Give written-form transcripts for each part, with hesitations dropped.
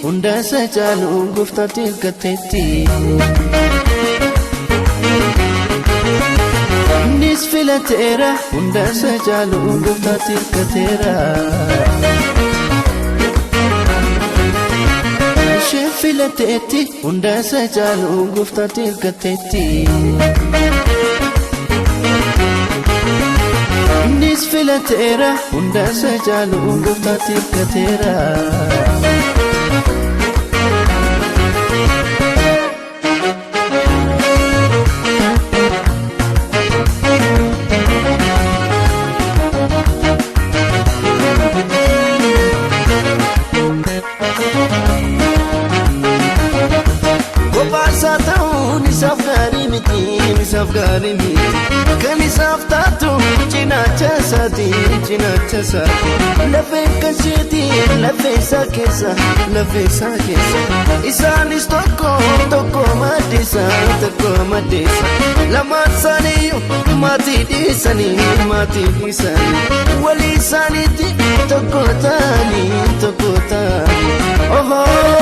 Hunda sajalu guftatil kateti Nis filatera hunda sajalu guftatil katera Shef filateti hunda sajalu guftatil kateti Nis filatera hunda sajalu guftatil katera Lafesa Isanis toko madisa Lamatsaniyo mati disani Wali saniti toko tani Oh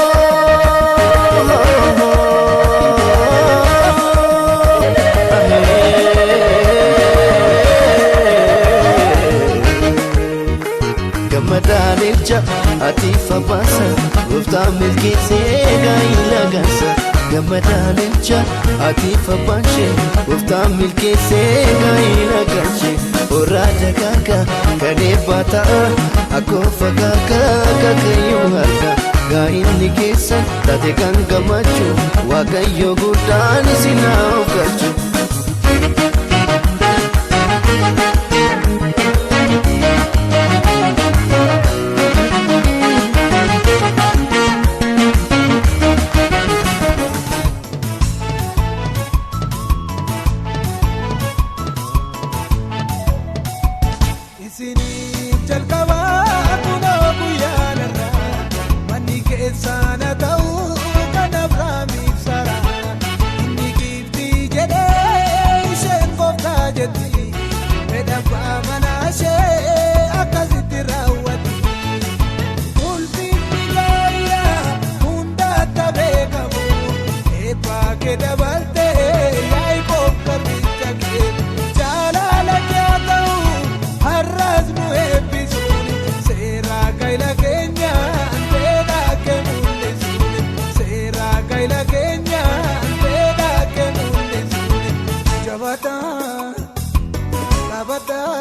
Gamadalcha atifa basa Gufta milki sega ilagasa Gamadalcha atifa bashe Gufta milki sega ilagase Oraja kaka kadebata Akofa kaka kakayu harka Gainni kesa tate kan gamachu Wagayo gudani sinau kachu dabalte Yaaqoob garbicha kee jaalala kee ta'u har'as nu eebbisuun seera gaa'ela keenya beedaa kee mul'isuun seera gaa'ela keenya beedaa kee mul'isuun jabataa dhabataa.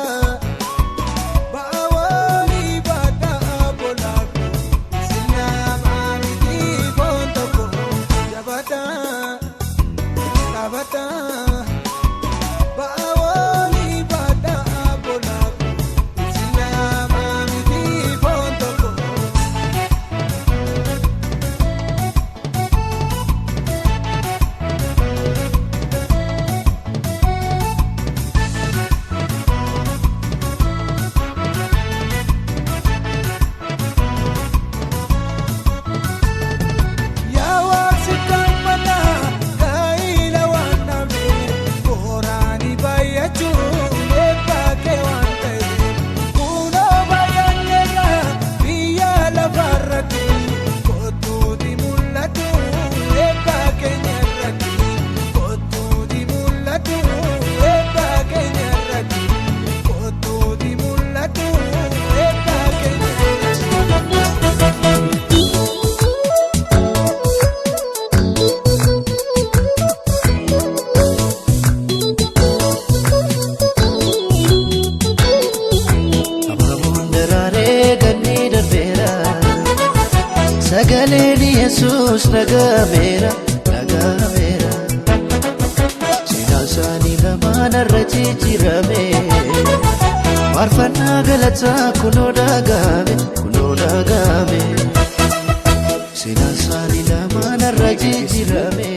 Sagaleen Yesuus nagameera nagameera Sinaan isaanii lamaan irra jijjiirame Faarfannaa galataa kunoo dhagahame Sinaan isaanii lamaan irra jijjiirame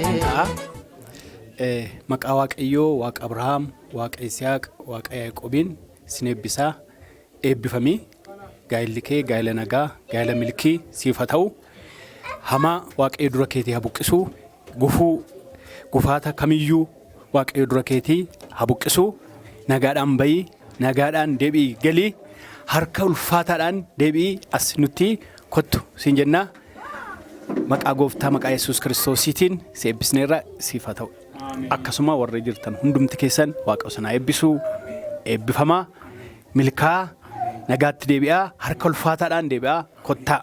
Maqaa Waaqayyoo Waaqa Abrahaam Waaqa Yisihaaq Waaqa Yaaqoobiin sin eebbisaa eebbifamii gaa'elli kee gaa'ela nagaa gaa'ela milkii siif haa ta'u hamaa Waaqayyo dura keetii haa buqqisuu gufaata kamiyyuu Waaqayyo dura keetii haa buqqisuu nagaadhaan bayii nagaadhaan deebii galii harka ulfaataadhaan deebii as nutti kottu siin jennaa maqaa gooftaa maqaa Yesuus Kiristoosiitiin si eebbisneerra siif haa ta'u akkasuma warra jirtan hundumti keessan Waaqa sana eebbisuu eebbifamaa milkaa nagaatti deebi'aa harka ulfaataadhaan deebi'aa kottaa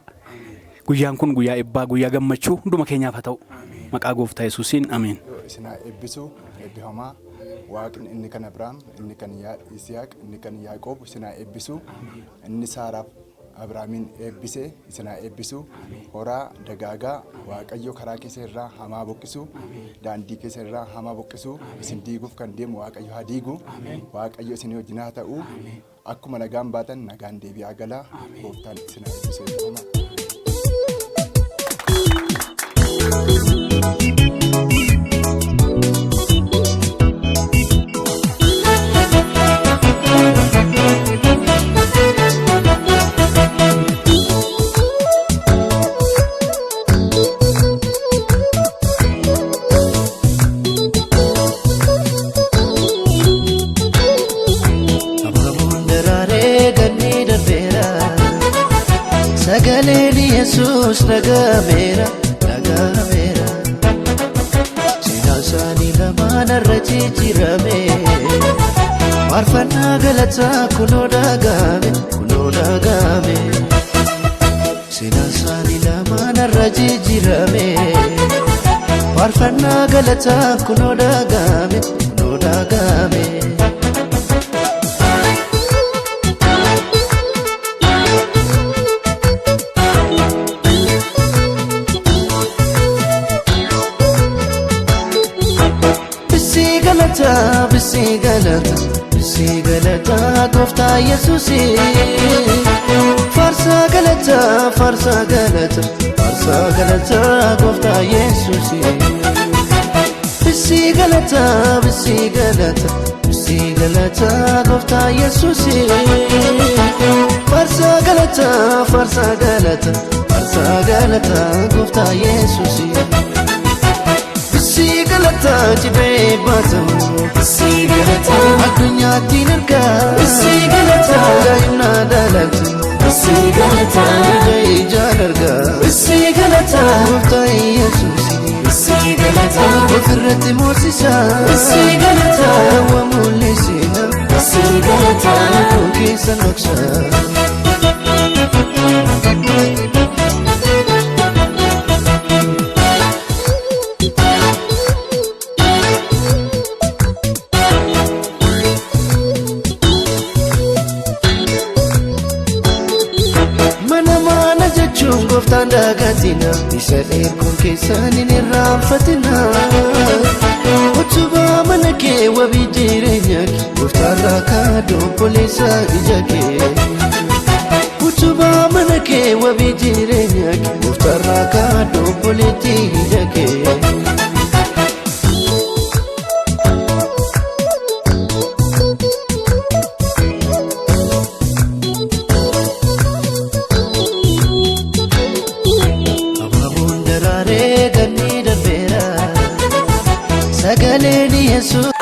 guyyaan kun guyyaa eebbaa guyyaa gammachuu hunduma keenyaaf haa ta'u maqaa gooftaa Yesuusiin ameen. Isinaa eebbisuu eebbifamaa waaqni inni kan Abrahaam inni kan Yisihaaq inni kan Yaaqoob isinaa eebbisuu inni Saaraaf Abrahaamin eebbisee isinaa eebbisuu horaa dagaagaa Waaqayyo karaa keessa irraa hamaa buqqisuu daandii keessa irraa hamaa buqqisuu isin diiguuf kan deemu Waaqayyo haa diigu Waaqayyo isin wajjin haa ta'u akkuma nagaan baatan nagaan deebi'aa galaa gooftaan isinaa eebbisee eebbifamaa. Sagaleen Yesuus nagameera nagameera Sinaan isaanii lamaan irra jijjiirame Faarfannaa galataa kunoo dhagahame Sinaan isaanii lamaan irra jijjiirame Faarfannaa galataa kunoo dhagahame Bisi galata gooftaa Yesuusi Farsa galata gooftaa Yesuusi Bisi galata gooftaa Yesuusi Farsa galata gooftaa Yesuusi Sigalata jibee baatamu Sigalata addunyaatti nargaa Sigalata gaa'imna daalatu Sigalata ija nargaa Sigalata gooftaa Yesuusi Sigalata ofirra Natti moosisa Sigalata Wa mul'isina Sigalata Kun keessa noksa Goftaan daagatina isa dheerkuun keessaan hin irraanfatina utubaa mana kee wabii jireenya kee goftaarraa kaaduu obboleessa ija kee utubaa mana kee wabii jireenya kee goftaarraa kaaduu obboleetti ija kee Sagaleni Yesu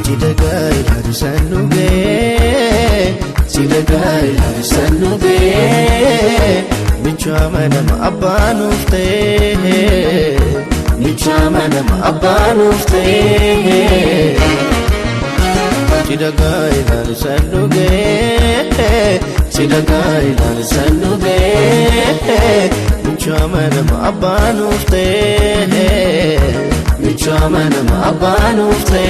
Chidagai harisanuge Chidagai harisanuge Michama nama abanufte Michama nama abanufte Chidagai harisanuge Chidagai harisanuge Michama nama abanufte Michama nama abanufte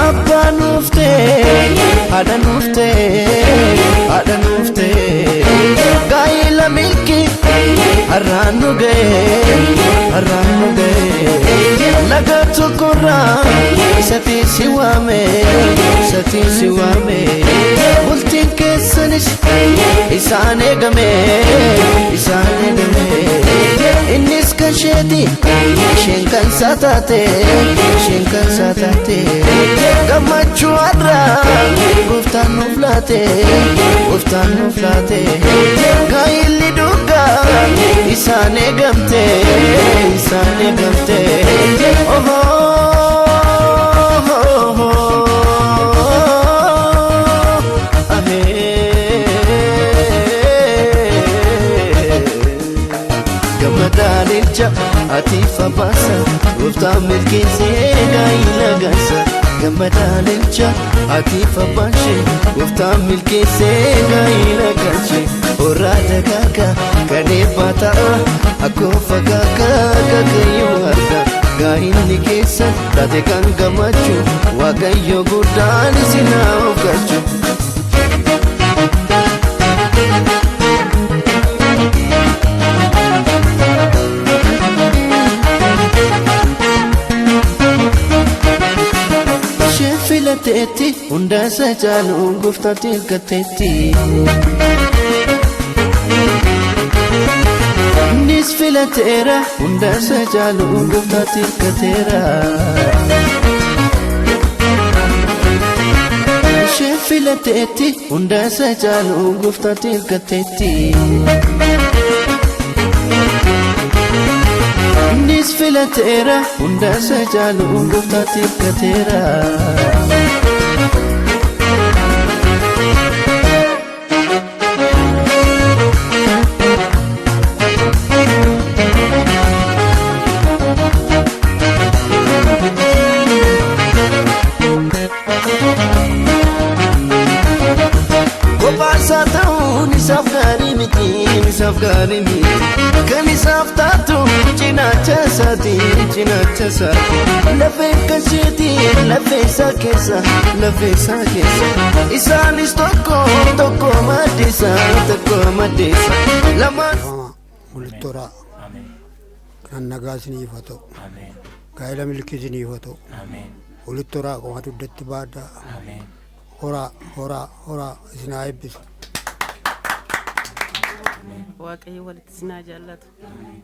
Abanufte Adanufte Adanufte Gaila milki Arranuge Arranuge Lagatu kura Sati siwame Sati siwame Ulti kesanis Isane game Isane game Innis kasheti Shenkan satate Shenkan satate Gamachu adra Guftan nuflate Guftan nuflate Gaili duga Isane gamte Isane gamte Oh oh oh oh Ahe Gamadalilcha Atifa basa Guftan milkisi Gaila gasa Gamadalilcha Atifa bashe Guftan milkisi Gaila gache Orada kaka Kade bata Akofa kaka Kakayo arda Gainni kesa Tate kan gamachu Wakayo gudan Sina ukachu Shefilateti Unda sajalu Guftatil kateti Nisfilatera Unda sajalu Guftatil katera Shefilateti Unda sajalu Guftatil kateti Nisfilatera Unda sajalu Guftatil katera Nisaf gari miti Kan nisaf tatu Cinacha sati Lafe kasheti Lafe sa kesa Isanis toko madisa Laman Multora Kan nagasini fato Gaila milkisini fato Multora Kumatu dettibada Hora Isnaibis Waaqayyo walitti sinaa jaallatu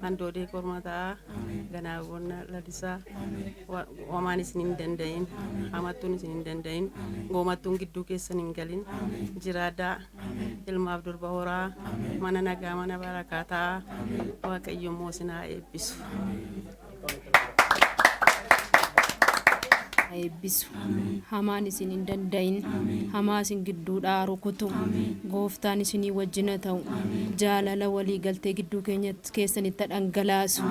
handoodee kormataa ganaawwan lalisaa wamaan isin hin danda'in hamattuun isin hin danda'in goomattuun gidduu keessan hin galin jiraadaa ilmaaf durba horaa mana nagaa mana barakaataa Waaqayyo immoo sinaa eebbisu. eebbisu hamaan isin hin danda'in hamaa isin gidduudhaa rukutu gooftaan isinii wajjina ta'u jaalala walii galtee gidduu keessanitti dhangalaasu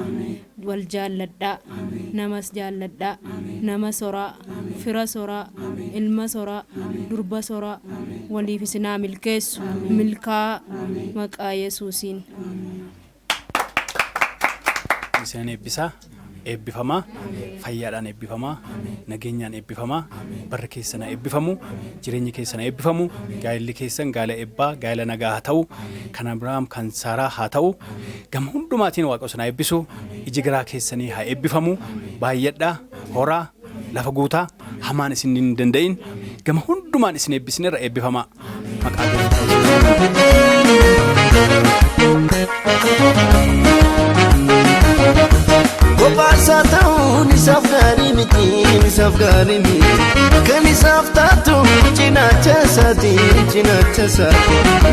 wal jaalladhaa namas jaalladhaa nama soraa fira soraa ilma soraa durba soraa waliif isinaa milkeessu milkaa maqaa Yesuusiin isin eebbisaa eebbifamaa fayyaadhaan eebbifamaa nageenyaan eebbifamaa barra keessana eebbifamu jireenyi keessana eebbifamu gaa'elli keessan gaala eebbaa gaala nagaa haa ta'u kan Abrahaam kan Saaraa haa ta'u gama hundumaatiin Waaqa sana eebbisu iji garaa keessanii haa eebbifamu baay'adhaa horaa lafa guutaa hamaan isin hin danda'in gama hundumaan isin eebbisneerra eebbifamaa maqaa Gopasa ta'uun isaaf gaarii miti isaaf gaarii kan isaaf taatu cinaacha isaati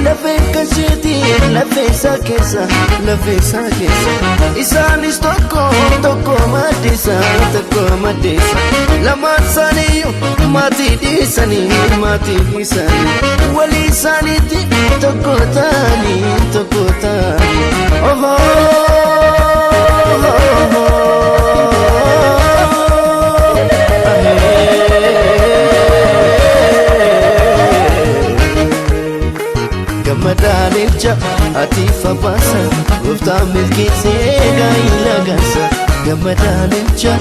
lafee kasheeti lafee isaa keessa isaanis tokko maddeessa lamaan isaaniiyyuu maatii dhiisanii walii isaaniitti tokko ta'anii Gammadaalcha ati fabaasa gooftaan milkeessee gaa'ila gaasa Gammadaalcha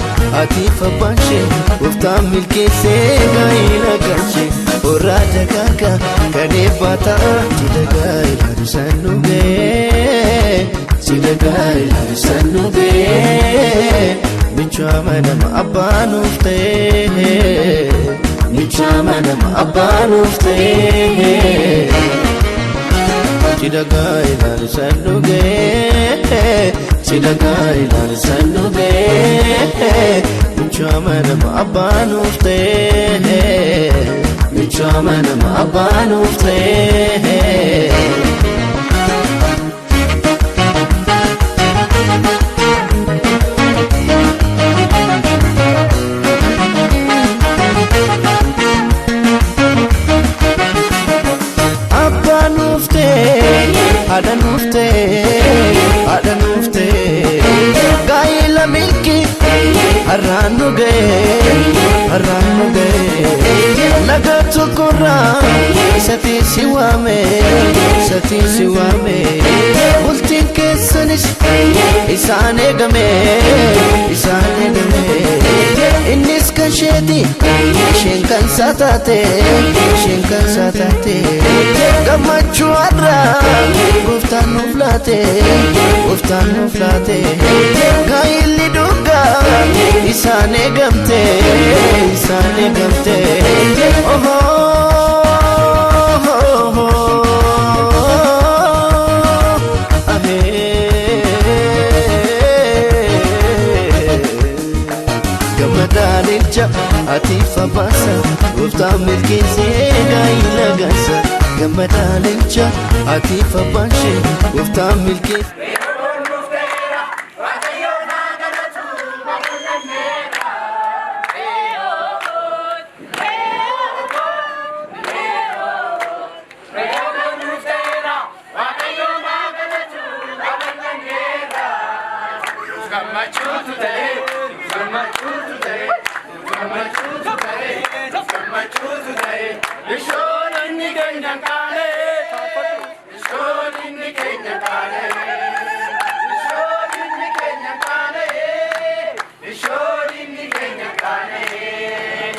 ati fabaashee gooftaan milkeessee gaa'ila gaashee Orraa dagaaga kan eebbaa ta'a silagaa ilaalusan nu ga'ee michooma nama abbaa nuuf ta'ee Silagaa ilaalusan nu ga'ee michooma nama abbaa nuuf ta'ee Haadha nuuf ta'ee gaa'ila milkii har'aan nu ga'ee laga tokkorraa isatii si waame bultiin keessanis isaan eegame innis kan isheeti isheen kan isaa taate gammachuu har'aa gooftaan nuuf laate gaa'illi dhugaa isaan eegamte Gammadaalcha ati fabaasa gooftaan milkeessee gaa'ila gaasa Gammadaalcha ati fabaashee gooftaan milkeessee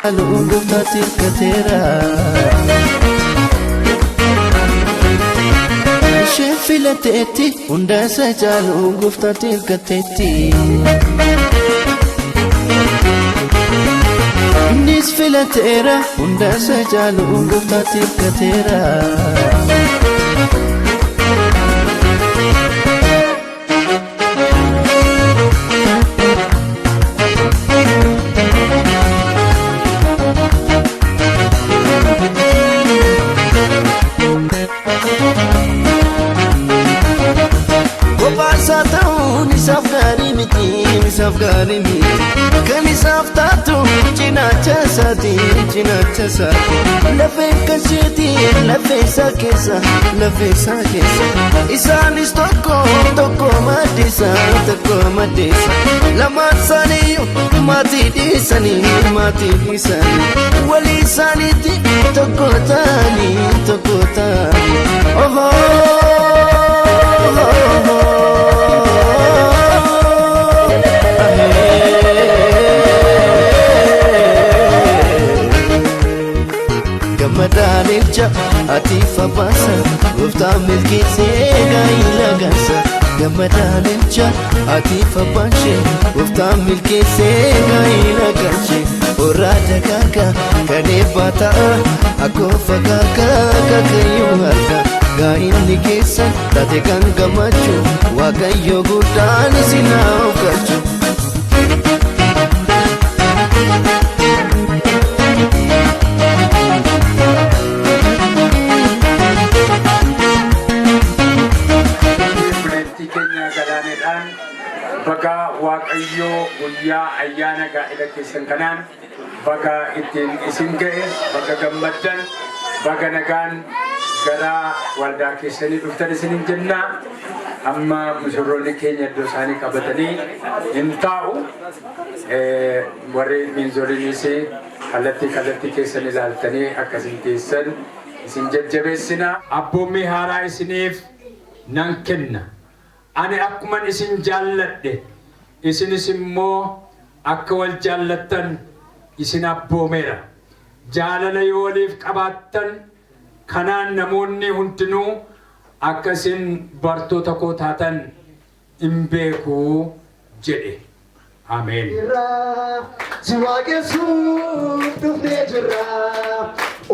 Halluu gooftaatti hirkateera isheen filateetti hunda isa caalu gooftaatti hirkateetti innis filateera hunda isa caalu gooftaatti hirkateera isaaf gaarii kan isaaf taatu cinaacha isaati lafee kasheeti lafee isaa keessa isaanis tokko maddeessa lamaan isaaniiyyuu maatii dhiisanii walii isaaniitti tokko ta'anii Gammadaalcha ati fabaasa gooftaan milkeessee gaa'ila gaasa Gammadaalcha ati fabaashee gooftaan milkeessee gaa'ila gaashee Orraa dagaaga kan eebbaa ta'a akkoo fagaaga kakayyuu harka gaa'illi keessan taate kan gammachuu waaqayyo guddaan isin haa galchu baga waaqayyoo guyyaa ayyaana gaa'ela keessan kanaan baga ittiin isin ga'e baga gammaddan baga nagaan gara waldaa keessanii dhuftan isinin jenna. Amma mushurroonni keenya iddoo isaanii qabatanii hin taa'u. Warri miinzoliinis kallattii keessan ilaaltanii akkasiin teessan isin jajjabeessina. Abboommii haaraa isiniif nan kenna. Ani akkuman isin jaalladhe isinis immoo akka wal jaallattan isin abboomeera. Jaalala yoo waliif qabaattan kanaan namoonni hundinuu akka isin bartoota koo taatan hin beeku jedhe. Ameen. Si waaqessuuf dhufnee jirra,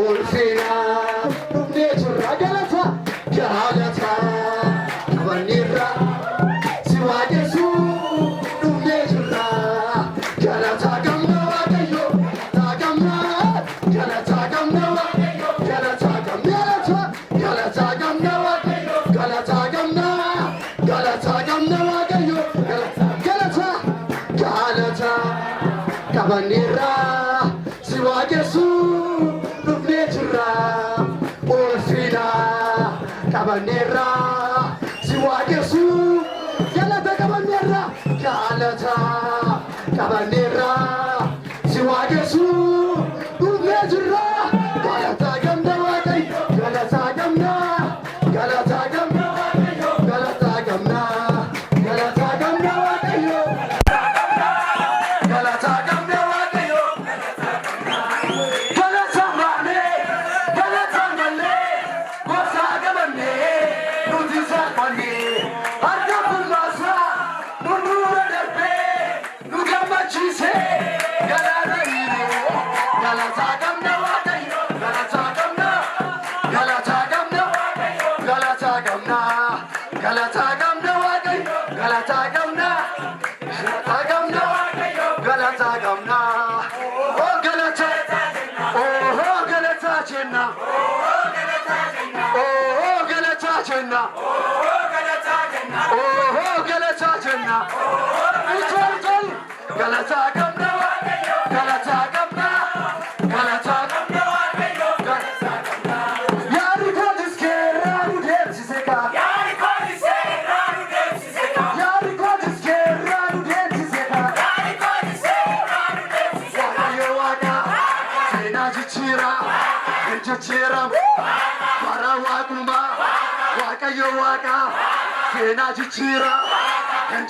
ulfinaaf dhufnee jirra, galata qabanneerra. Si waaqessuuf dhufnee jirra, galata qabna waaqayyo, galata qabna waaqayyo, galata qabna waaqayyo, galata qabna waaqayyo, galata qabanneerra. Si waaqessuuf dhufnee jirra, ulfina qabanneerra. Si waaqessuuf galata qabanneerra, galata qabanneerra. Si waaqessuuf dhufnee jirra, galata qabna waaqayyo, galata qabna waaqayyo, galata qabna waaqayyo, galata qabna waaqayyo.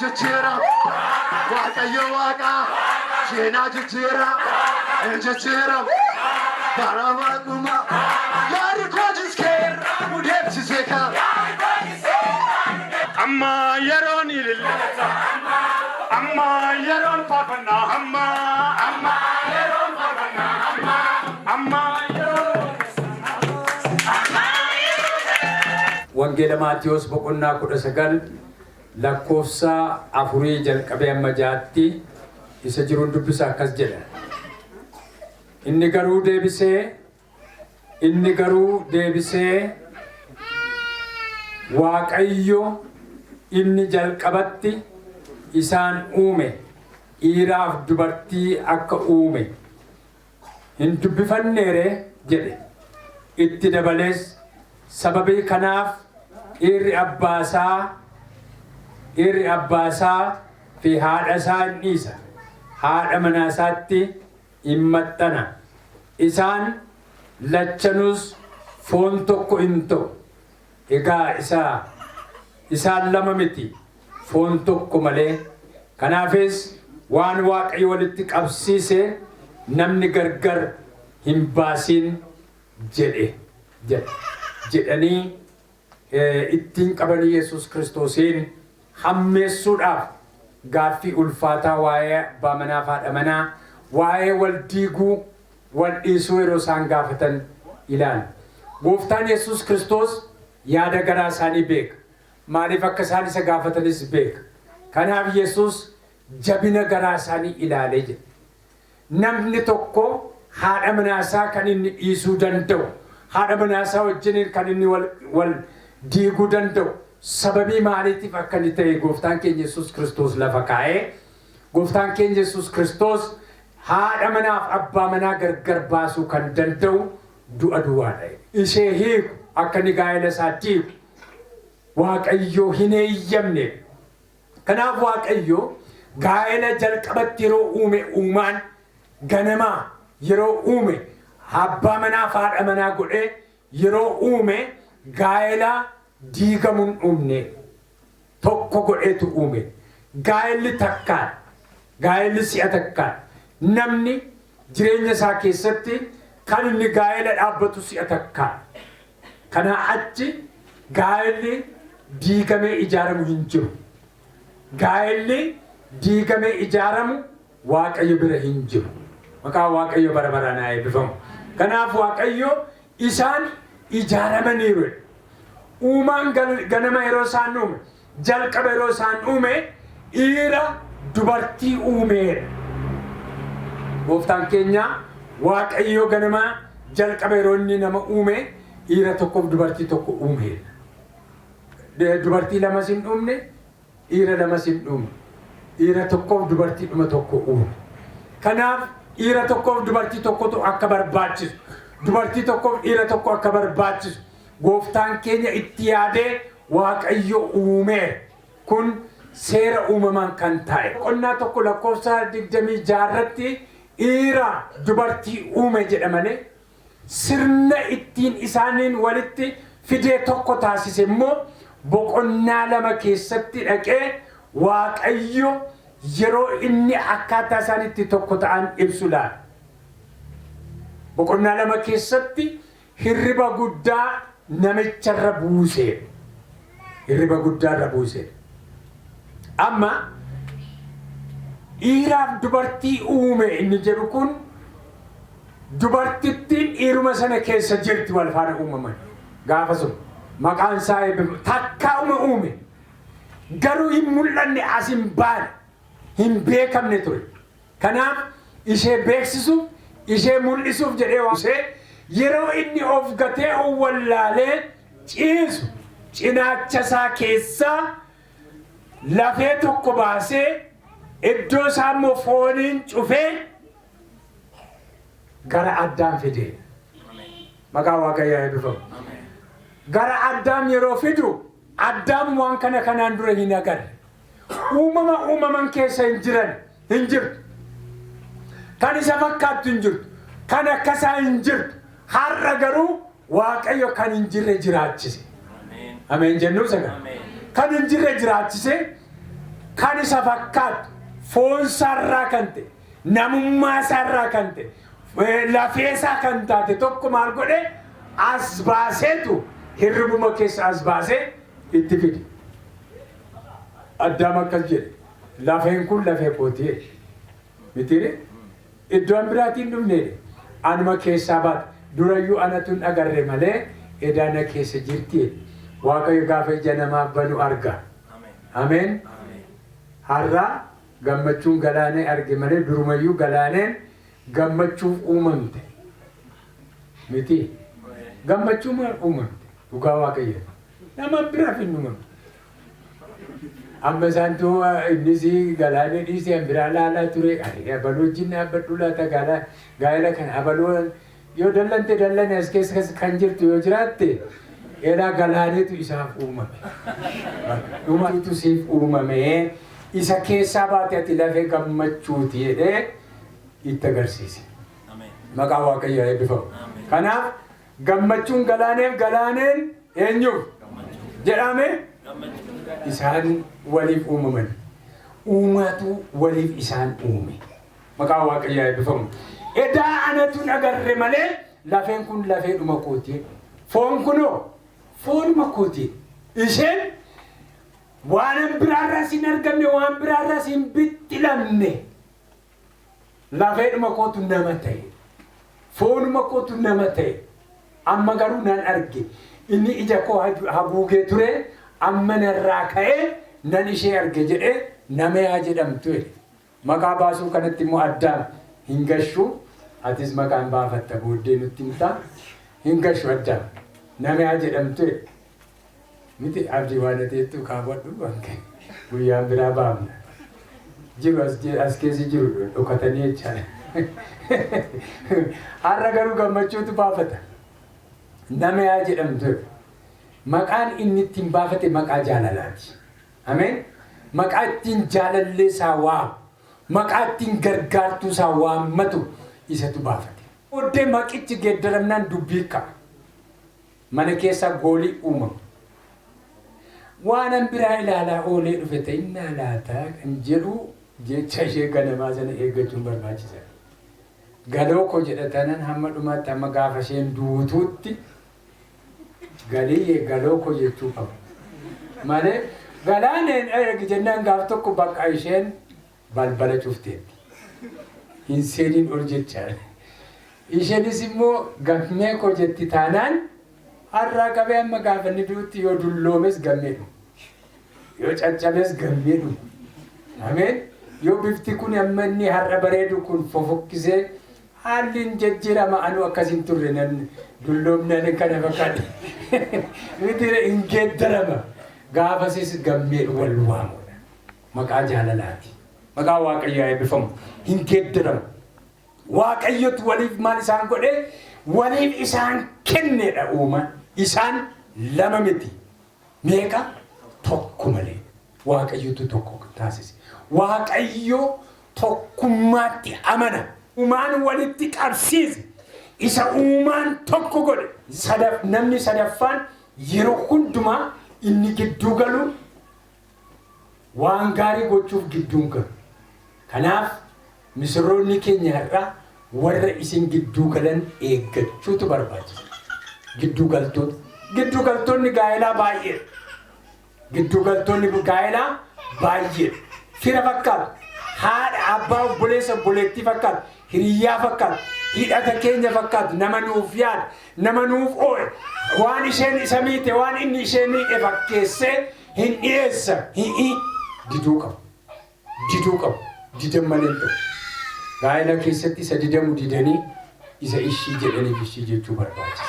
Jijjiira, waaqayyo waaqa, seenaa jijjiira, bara waaquma, yaadi koo jiskeera, nu deebisee kaa. Amma yeroon ilillata, amma yeroon faarfannaa, amma yeroon faarfannaa, amma yeroon. Wangeela Maatiyos boqonnaa 19 lakkoofsa 4 jalqabee amma 6tti isa jiruun dubbisa akkas jedha. Inni garuu deebisee Waaqayyo inni jalqabatti isaan uume dhiiraaf dubartii akka uume hin dubbifanneere jedhe. Itti dabalees sababii kanaaf dhiirri abbaasaa fi haadha isaa hin dhiisa, haadha manaasaatti hin maxxana. Isaan lachanuus foon tokko hin ta'u. Egaa isaan lama miti, foon tokko malee. Kanaafis waan Waaqayyo walitti qabsiise namni gargar hin baasin jedhanii ittiin qabanii Yesuus Kiristoosiin hammeessuudhaaf gaaffii ulfaataa waa'ee abbaa manaa fi haadha manaa, waa'ee wal diiguu, wal dhiisuu yeroo isaan gaafatan ilaala. Gooftaan Yesuus Kiristoos yaada garaa isaanii beeka. Maaliif akka isaan isa gaafatanis beeka. Kanaaf Yesuus jabina garaa isaanii ilaalee jira. Namni tokko haadha manaasaa kan inni dhiisuu danda'u, haadha manaasaa wajjin kan inni wal diiguu danda'u sababii maaliitiif akka inni ta'e gooftaan keenya Yesuus Kiristoos lafa kaa'ee gooftaan keenya Yesuus Kiristoos haadha manaaf abbaa manaa gargar baasuu kan danda'u du'a duwwaadha. Ishee hiiku akka inni gaa'ela isaa diigu Waaqayyoo hin eeyyamne. Kanaaf Waaqayyoo gaa'ela jalqabatti yeroo uume uumaan ganamaa yeroo uume abbaa manaaf haadha manaa godhee yeroo uume gaa'ela diigamuun uumne tokko godheetu uume. Gaa'elli takkaan gaa'elli si'a takkaan namni jireenya isaa keessatti kan inni gaa'ela dhaabbatu si'a takkaan. Kanaa achi gaa'elli diigamee ijaaramu hin jiru. Gaa'elli diigamee ijaaramu Waaqayyo bira hin jiru. Maqaan Waaqayyo bara baraan haa eebbifamu. Kanaaf Waaqayyo isaan ijaaramaniiru. Uumaan ganama yeroo isaan uume jalqaba yeroo isaan uume dhiira dubartii uumeedha. Gooftaan keenya Waaqayyo ganama jalqaba yeroo inni nama uume dhiira tokkoof dubartii tokko uumeedha. Dubartii lamas hin uumne dhiira lamas hin uumne. Dhiira tokkoof dubartii dhuma tokko uume. Kanaaf dhiira tokkoof dubartii tokkotu akka barbaachisu. Dubartii tokkoof dhiira tokko akka barbaachisu. Gooftaan keenya itti yaadee Waaqayyo uumeera. Kun seera uumamaan kan ta'e. Qonnaa tokko lakkoofsa 26 irratti dhiira dubartii uume jedha malee sirna ittiin isaaniin walitti fidee tokko taasise immoo boqonnaa lama keessatti dhaqee Waaqayyo yeroo inni akkaataa isaan itti tokko ta'an ibsu laata. Boqonnaa lama keessatti hirriba guddaa namicharra buusee. Hirriba guddaarra buusee. Amma dhiiraaf dubartii uume inni jedhu kun dubartittiin dhiiruma sana keessa jirti wal faana uumaman. Gaafa sun maqaan isaa eebbifamu takkaa'uma uume. Garuu hin mul'anne as hin baane hin beekamne ture. Kanaaf ishee beeksisuuf ishee mul'isuuf jedhee waamsee yeroo inni of gatee wallaalee ciisu cinaacha isaa keessaa lafee tokko baasee iddoo isaa immoo fooniin cufee gara Addaam fidee. Maqaan Waaqayyoo eebbifamu. Gara Addaam yeroo fidu Addaam waan kana kanaan dura hin agarre. Uumaman keessa hin jirtu. Kan isa fakkaattu hin jirtu. Kan akkasaa hin jirtu. Har'a garuu Waaqayyo kan hin jirre jiraachise. Ameen jennuu sagal. Kan hin jirre jiraachise kan isa fakkaattu foon isaarraa kan ta'e namummaa isaarraa kan ta'e lafee isaa kan taate tokko maal godhe as baaseetu hirribuma keessa as baasee itti fide. Addaam akkas jedhe lafeen kun lafee kootii mitiire iddoon biraatiin dhufneedhe anuma keessaa baate durayyuu anatu hin agarre malee edaana keessa jirti. Waaqayyo gaafa ija namaaf banu arga. Ameen. Har'a gammachuun galaanee arge malee durumayyuu galaaneen gammachuuf uumamte miti. Gammachuun uumamte dhugaa Waaqayyo. Nama biraaf hin uumamte. Amma isaantu innis galaanee dhiisee an biraa laalaa ture. Abaloo wajjin dhaabbadhu laata gaa'ela kana abaloo yoo dallante dallane as keessa kan jirtu yoo jiraatte edaa galaaneetu isaaf uumame. Dhumatutu siif uumame. Isa keessaa baate ati lafee gammachuuti jedhee itti agarsiise. Maqaan Waaqayyoo eebbifamu. Kanaaf gammachuun galaaneen eenyuuf jedhame isaan waliif uumaman. Uumatu waliif isaan uume. Maqaan Waaqayyoo eebbifamu. Edaa anatu hin agarre malee lafeen kun lafee dhuma kootii. Foon kunoo foonuma kootii. Isheen waan biraarraas hin argamne waan biraarraas hin bittilamne lafeedhuma kootu nama ta'e foonuma kootu nama ta'e amma garuu nan arge inni ija koo haguugee ture amma narraa ka'ee nan ishee arge jedhee nameyaa jedhamtu. Maqaa baasuu kanatti immoo Addaam hin gashu atis maqaan baafatta booddee nutti himta hin gashu Addaam nameyaa jedhamtu. miti abdii waan ateettu kaawwadhu banke guyyaan biraa baamna jiru as keessi jiru dhokatanii jechaadha. Har'a garuu gammachuutu baafata. Nama yaa jedhamtu maqaan inni ittiin baafate maqaa jaalalaati. Ameen. Maqaa ittiin jaalallee isaa waamu, maqaa ittiin gargaartuu isaa waammatu isatu baafate. Oddee maqichi geeddaramnaan dubbii qaba. Mana keessa goolii uumamu. Waan biraa ilaalaa oolee dhufe ta'inna laataa kan jedhu jecha ishee ganamaa sana eeggachuun barbaachisaadha. Galoo koo jedhatanan hamma dhumaatti hamma gaafa isheen duutuutti galii galoo koo jechuu qabu. Malee galaaneen jennaan gaaf tokko bakka isheen balbala cufteetti. Hin seeniin ol jechaan. Isheenis immoo gammee koo jetti taanaan har'aa qabee amma gaafa inni duutti yoo dulloomes gammeedhu. Yoo caccabees gammeedhu. Ameen. Yoo bifti kun amma inni har'a bareedu kun fofokkisee haalliin jijjiirama anu akkasin turre nan dulloomnaan kana fakkaate. Miti hin geeddarama. Gaafasis gammeedhu wal waamudha. Maqaa jaalalaati. Maqaa Waaqayyoo eebbifamu. Hin geeddaramu. Waaqayyotu waliif maal isaan godhe? Waliif isaan kenneedha uuman. Isaan lama miti. Meeqa? Tokko malee. Waaqayyotu tokko taasise. Waaqayyo tokkummaatti amana. Uumaan walitti qabsiise. Isa uumaan tokko godhe. Namni sadaffaan yeroo hundumaa inni gidduu galu waan gaarii gochuuf gidduu galu. Kanaaf misirroonni keenya irraa warra isin gidduu galan eeggachuutu barbaachisa. Gidduu galtoonni gaa'elaa baay'ee. Gidduu galtoonni gaa'elaa baay'ee. Fira fakkaatu. Haadha abbaa obboleessa obboleettii fakkaatu. Hiriyyaa fakkaatu. Hidhata keenya fakkaatu. Nama nuuf yaada. Nama nuuf oo'e. Waan isheen isa miite waan inni isheen miidhe fakkeessee hin dhiyeessa. Diduu qabu. Didan malee ta'u. Gaa'ela keessatti isa didamu didanii isa ishii jedhaniif ishii jechuu barbaachisa.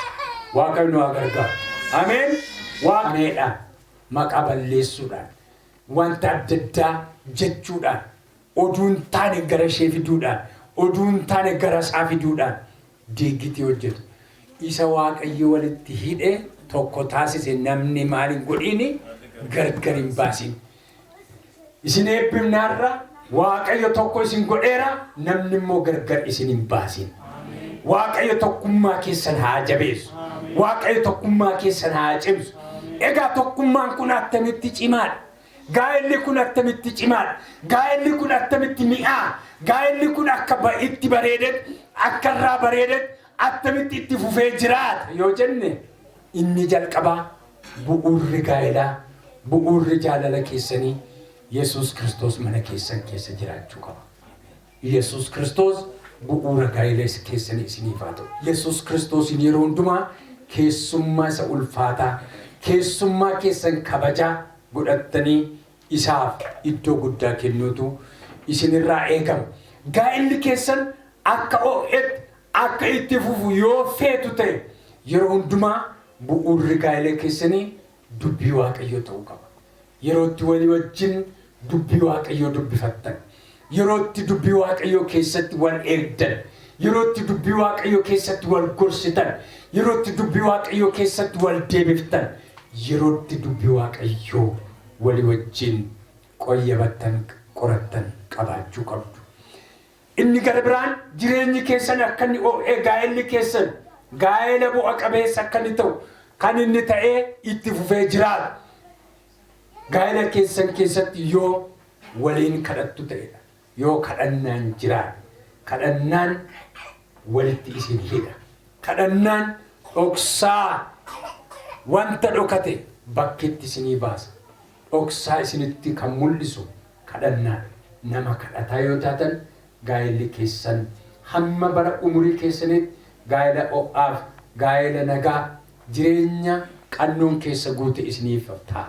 Waaqayyo nu haa gargaaru. Ameen. Waaqneedhaan maqaa balleessuudhaan wanta adda addaa jechuudhaan oduun taane gara ishee fiduudhaan oduun taane gara isaa fiduudhaan deeggitii hojjetu. Isa Waaqayyo walitti hidhee tokko taasise namni maaliin godhiini gargar hin baasin. Isin eebbifnaarra Waaqayyo tokko isin godheera namni immoo gargar isin hin baasin. Waaqayyo tokkummaa keessan haa jabeessu. Waaqayyo tokkummaa keessan haa cimsu. Egaa tokkummaan kun attamitti cimaadha. Gaa'elli kun attamitti cimaadha. Gaa'elli kun attamitti mi'aa. Gaa'elli kun akka itti bareedetti akka irraa bareedetti attamitti itti fufee jiraata yoo jenne inni jalqabaa bu'uurri gaa'elaa bu'uurri jaalala keessanii Yesuus Kiristoos mana keessan keessa jiraachuu qaba. Yesuus Kiristoos bu'uura gaa'ela keessanii isiniif haa ta'u. Yesuus Kiristoos yeroo hundumaa keessummaa isa ulfaataa keessummaa keessan kabajaa godhattanii isaaf iddoo guddaa kennuutu isinirraa eegama. Gaa'elli keessan akka oo'etti akka itti fufu yoo feetu ta'e yeroo hundumaa bu'uurri gaa'ela keessanii dubbii Waaqayyoo ta'uu qaba. Yerootti walii wajjin dubbii Waaqayyoo dubbifattan. Yerootti dubbii Waaqayyoo keessatti wal eegdan. Yerootti dubbii Waaqayyoo keessatti wal gorsitan. Yerootti dubbii Waaqayyoo keessatti wal deebiftan. Yerootti dubbii Waaqayyoo walii wajjin qoyyabattan qorattan qabaachuu qabdu. Inni gara biraan jireenyi keessan akka inni oo'ee gaa'elli keessan gaa'ela bu'a qabeessa akka inni ta'u kan inni ta'ee itti fufee jiraatu. Gaa'ela keessan keessatti yoo waliin kadhattu ta'edha. Yoo kadhannaan jiraatu. Kadhannaan walitti isin hidha. Kadhannaan dhoksaa wanta dhokate bakkeetti isinii baasa. Dhoksaa isinitti kan mul'isu kadhannaan nama kadhataa yoo taatan gaa'elli keessan hamma bara umurii keessanitti gaa'ela o'aaf gaa'ela nagaa jireenya qannoon keessa guute isiniif ta'a.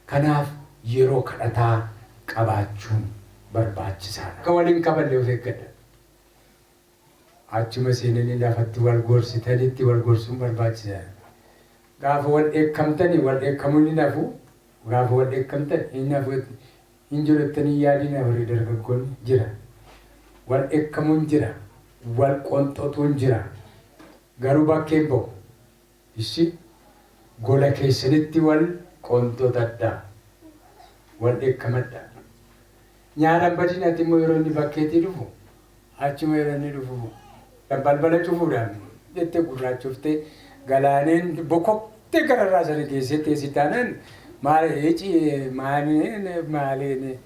Kanaaf yeroo kadhataa qabaachuun barbaachisaadha. Akka waliin kaballe of eeggadha. Achuma seenanii lafatti wal gorsitanitti wal gorsuun barbaachisaadha. gaafa wal eekkamtanii wal eekkamuun hin hafu gaafa wal eekkamtan hin hafu hin jirettanii yaadina warri dargaggoonni jira wal eekkamuun jira wal qonxotuun jira garuu bakkeen ba'u isi gola keessanitti wal qonxotadhaa wal eekkamadhaa nyaaraan badinaatti immoo yeroo inni bakkeetii dhufu achuma yeroo inni dhufu balbala cufuudhaan jettee gurraachoftee galaaneen bokoktee gararraa sana geessee teessi taanaan maaliin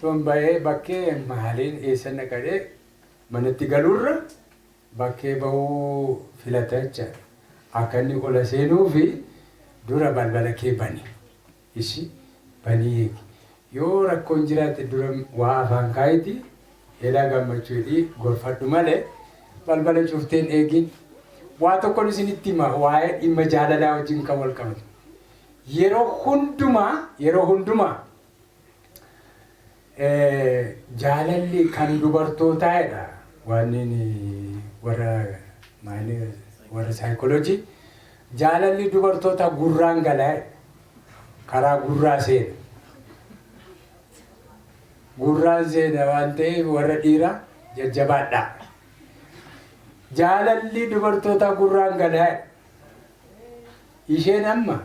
tomba'ee bakkee maaliin eessa naqadee manatti galuurra bakkee bahuu filata jechaadha. Akka inni ola seenuu fi dura balbala kee bani isi banii eegi. Yoo rakkoon jiraate dura waa afaan kaayiti eelaa gammachuudhi gorfadhu malee balbala cufteen eegin. Waa tokkoon isinitti hima waa'ee dhimma jaalalaa wajjin kan wal qabatu. Yeroo hundumaa jaalalli kan dubartootaadha. Waan warra saayikooloojii jaalalli dubartoota gurraan galaa karaa gurraa seena. Gurraan seena waan ta'eef warra dhiiraa jajjabaadhaa. Jaalalli dubartoota gurraan galaa isheen amma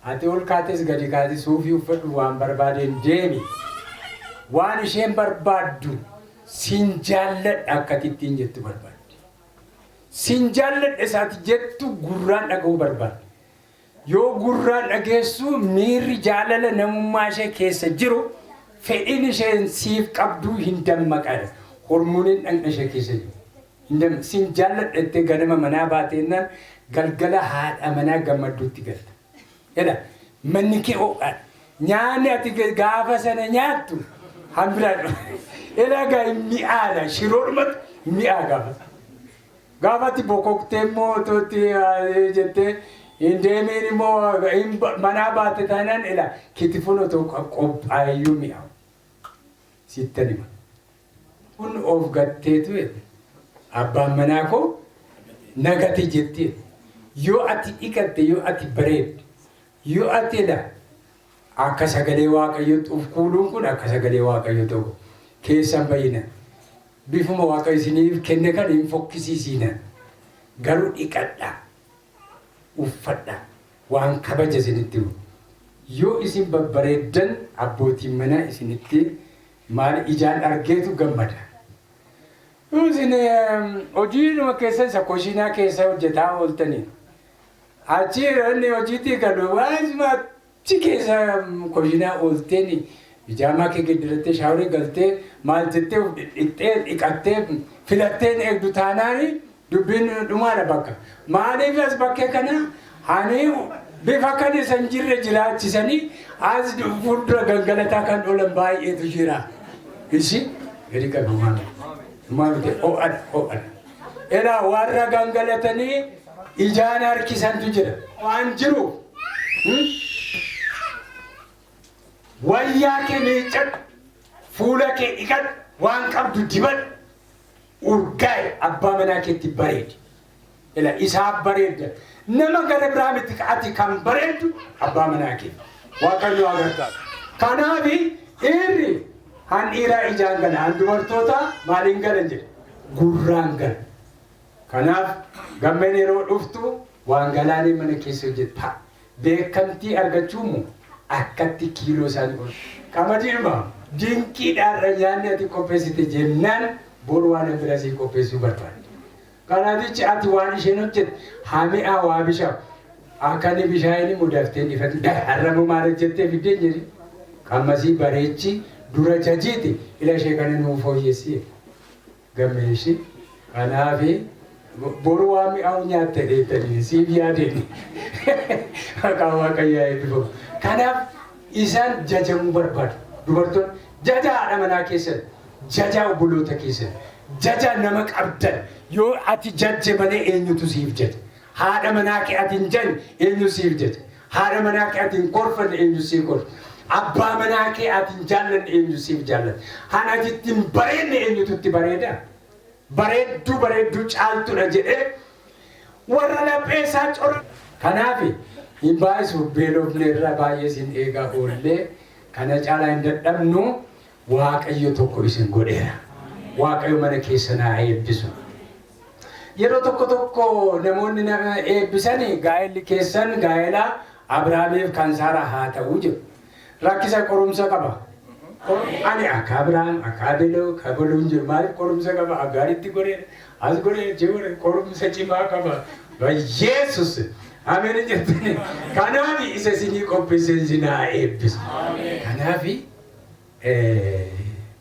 ati ol kaates gadi kaates suufii uffadhu waan barbaadeen deemi waan isheen barbaaddu sin jaalladha akkatittiin jettu barbaaddi sin jaalladha isaati jettu gurraan dhaga'uu barbaaddi yoo gurraan dhageessu miirri jaalala namummaa ishee keessa jiru fedhiin isheen siif qabdu hin dammaqadha hormooniin dhagna ishee keessa jiru sin jaalladha itti ganama manaa baateennan galgala haadha manaa gammadduutti galta. Jedha manni kee ho'aadha. Nyaanni ati gaafa sana nyaattu hambiraadha. Elagaa mi'aadha. Shiroodhumatti mi'aa gaafa. Gaafatti bokoktee immoo tootti jettee hin deemiin immoo manaa baate taanaan ela kitifuun otoo qophaayyuu mi'aawu. Sittan hima. Kun of gatteetu abbaan manaa koo nagati jettee yoo ati dhiqatte yoo ati bareedde yoo ati akka sagalee waaqayyoo of kuuluun kun akka sagalee waaqayyoo ta'u keessan bayyina bifuma waaqayyo isiniif kenne kan hin fokkisiisiina garuu dhiqadhaa uffadhaa waan kabaja isinitti yoo isin babbareeddan abbootiin manaa isinitti maal ijaan argeetu gammada. Usin hojiinuma keessa isa koshinaa keessa hojjetaa ooltanii achi inni hojiitti galu waanuma achi keessa koshinaa oolteeni bijaamaa kee giddirattee shaaworii galtee maal jettee dhiqattee filattee eegdu taanaani dubbiin dhumaadha bakka maaliif as bakkee kana hani bifa kan isan jirre jiraachisanii as fuuldura gangalataa kan oolan baay'eetu jira isi gadi qabu maamila. Maalute o'a. Ela warra gangalatanii ijaan harkisantu jira. Waan jiru. Wayyaa kee miiccadhu. Fuula kee dhiqadhu. Waan qabdu dibadhu. Urgaa'e abbaa manaa keetti bareedi. Ela isaaf bareedda. Nama gara biraa miti ati kan bareeddu abbaa manaa kee. Waaqayyo agargaaru. Kanaafi irri han dhiiraa ijaan gala han dubartoota maaliin galan jedhe gurraan gala. Kanaaf gammeen yeroo dhuftu waan galaanii mana keessa hojjetta beekamtii argachuumu akkatti kiiloo isaanii godhu. Qamadiinuma dinqiidhaarra nyaanni ati qopheessite jennaan bor waan birasii qopheessuu barbaadde. Kanaatichi ati waan isheen hojjette hami'aa waa bishaan akkani bishaanii mudaftee dhifatti har'amu maal jettee fiddeen jedhi qammasii bareechi dura jajiiti ila ishee kana nuu fooyyessee gammeeshi kanaafi boru waa mi'aawu nyaatte dheettanii siif yaadeen maqaan waaqayyaa eebbifamu. Kanaaf isaan jajamuu barbaadu dubartoonni jaja haadha manaa keessan jaja obboloota keessan jaja nama qabdan yoo ati jajje malee eenyutu siif jaja haadha manaa kee ati hin janne eenyu siif jaja haadha manaa kee ati hin korfanne eenyu siif korfa. Abbaa manaa kee ati hin jaallanne eenyu siif jaallata. Hana ati hin bareedne eenyutu bareeda. Bareedduu caaltuudha jedhee warra lapheessaa cora Kanaaf hin baasu beelofne irra baay'ee isin eegaa oollee kana caalaa hin dadhabnu Waaqayyo tokko isin godheera. Waaqayyo mana keessa naa eebbisu. Yeroo tokko namoonni nama eebbisanii gaa'elli keessan gaa'ela Abrahaamiif kan Saaraa haa ta'uu jiru. Rakkisa qorumsa qaba. Ani akka Abrahaam akka Abeeloo kabaluun jiru maaliif qorumsa qaba agaaritti godheera as godhee jiru qorumsa cimaa qaba. Yesus ameen jettanii kanaaf isa isinii qopheesseen sinaa eebbisu. Kanaaf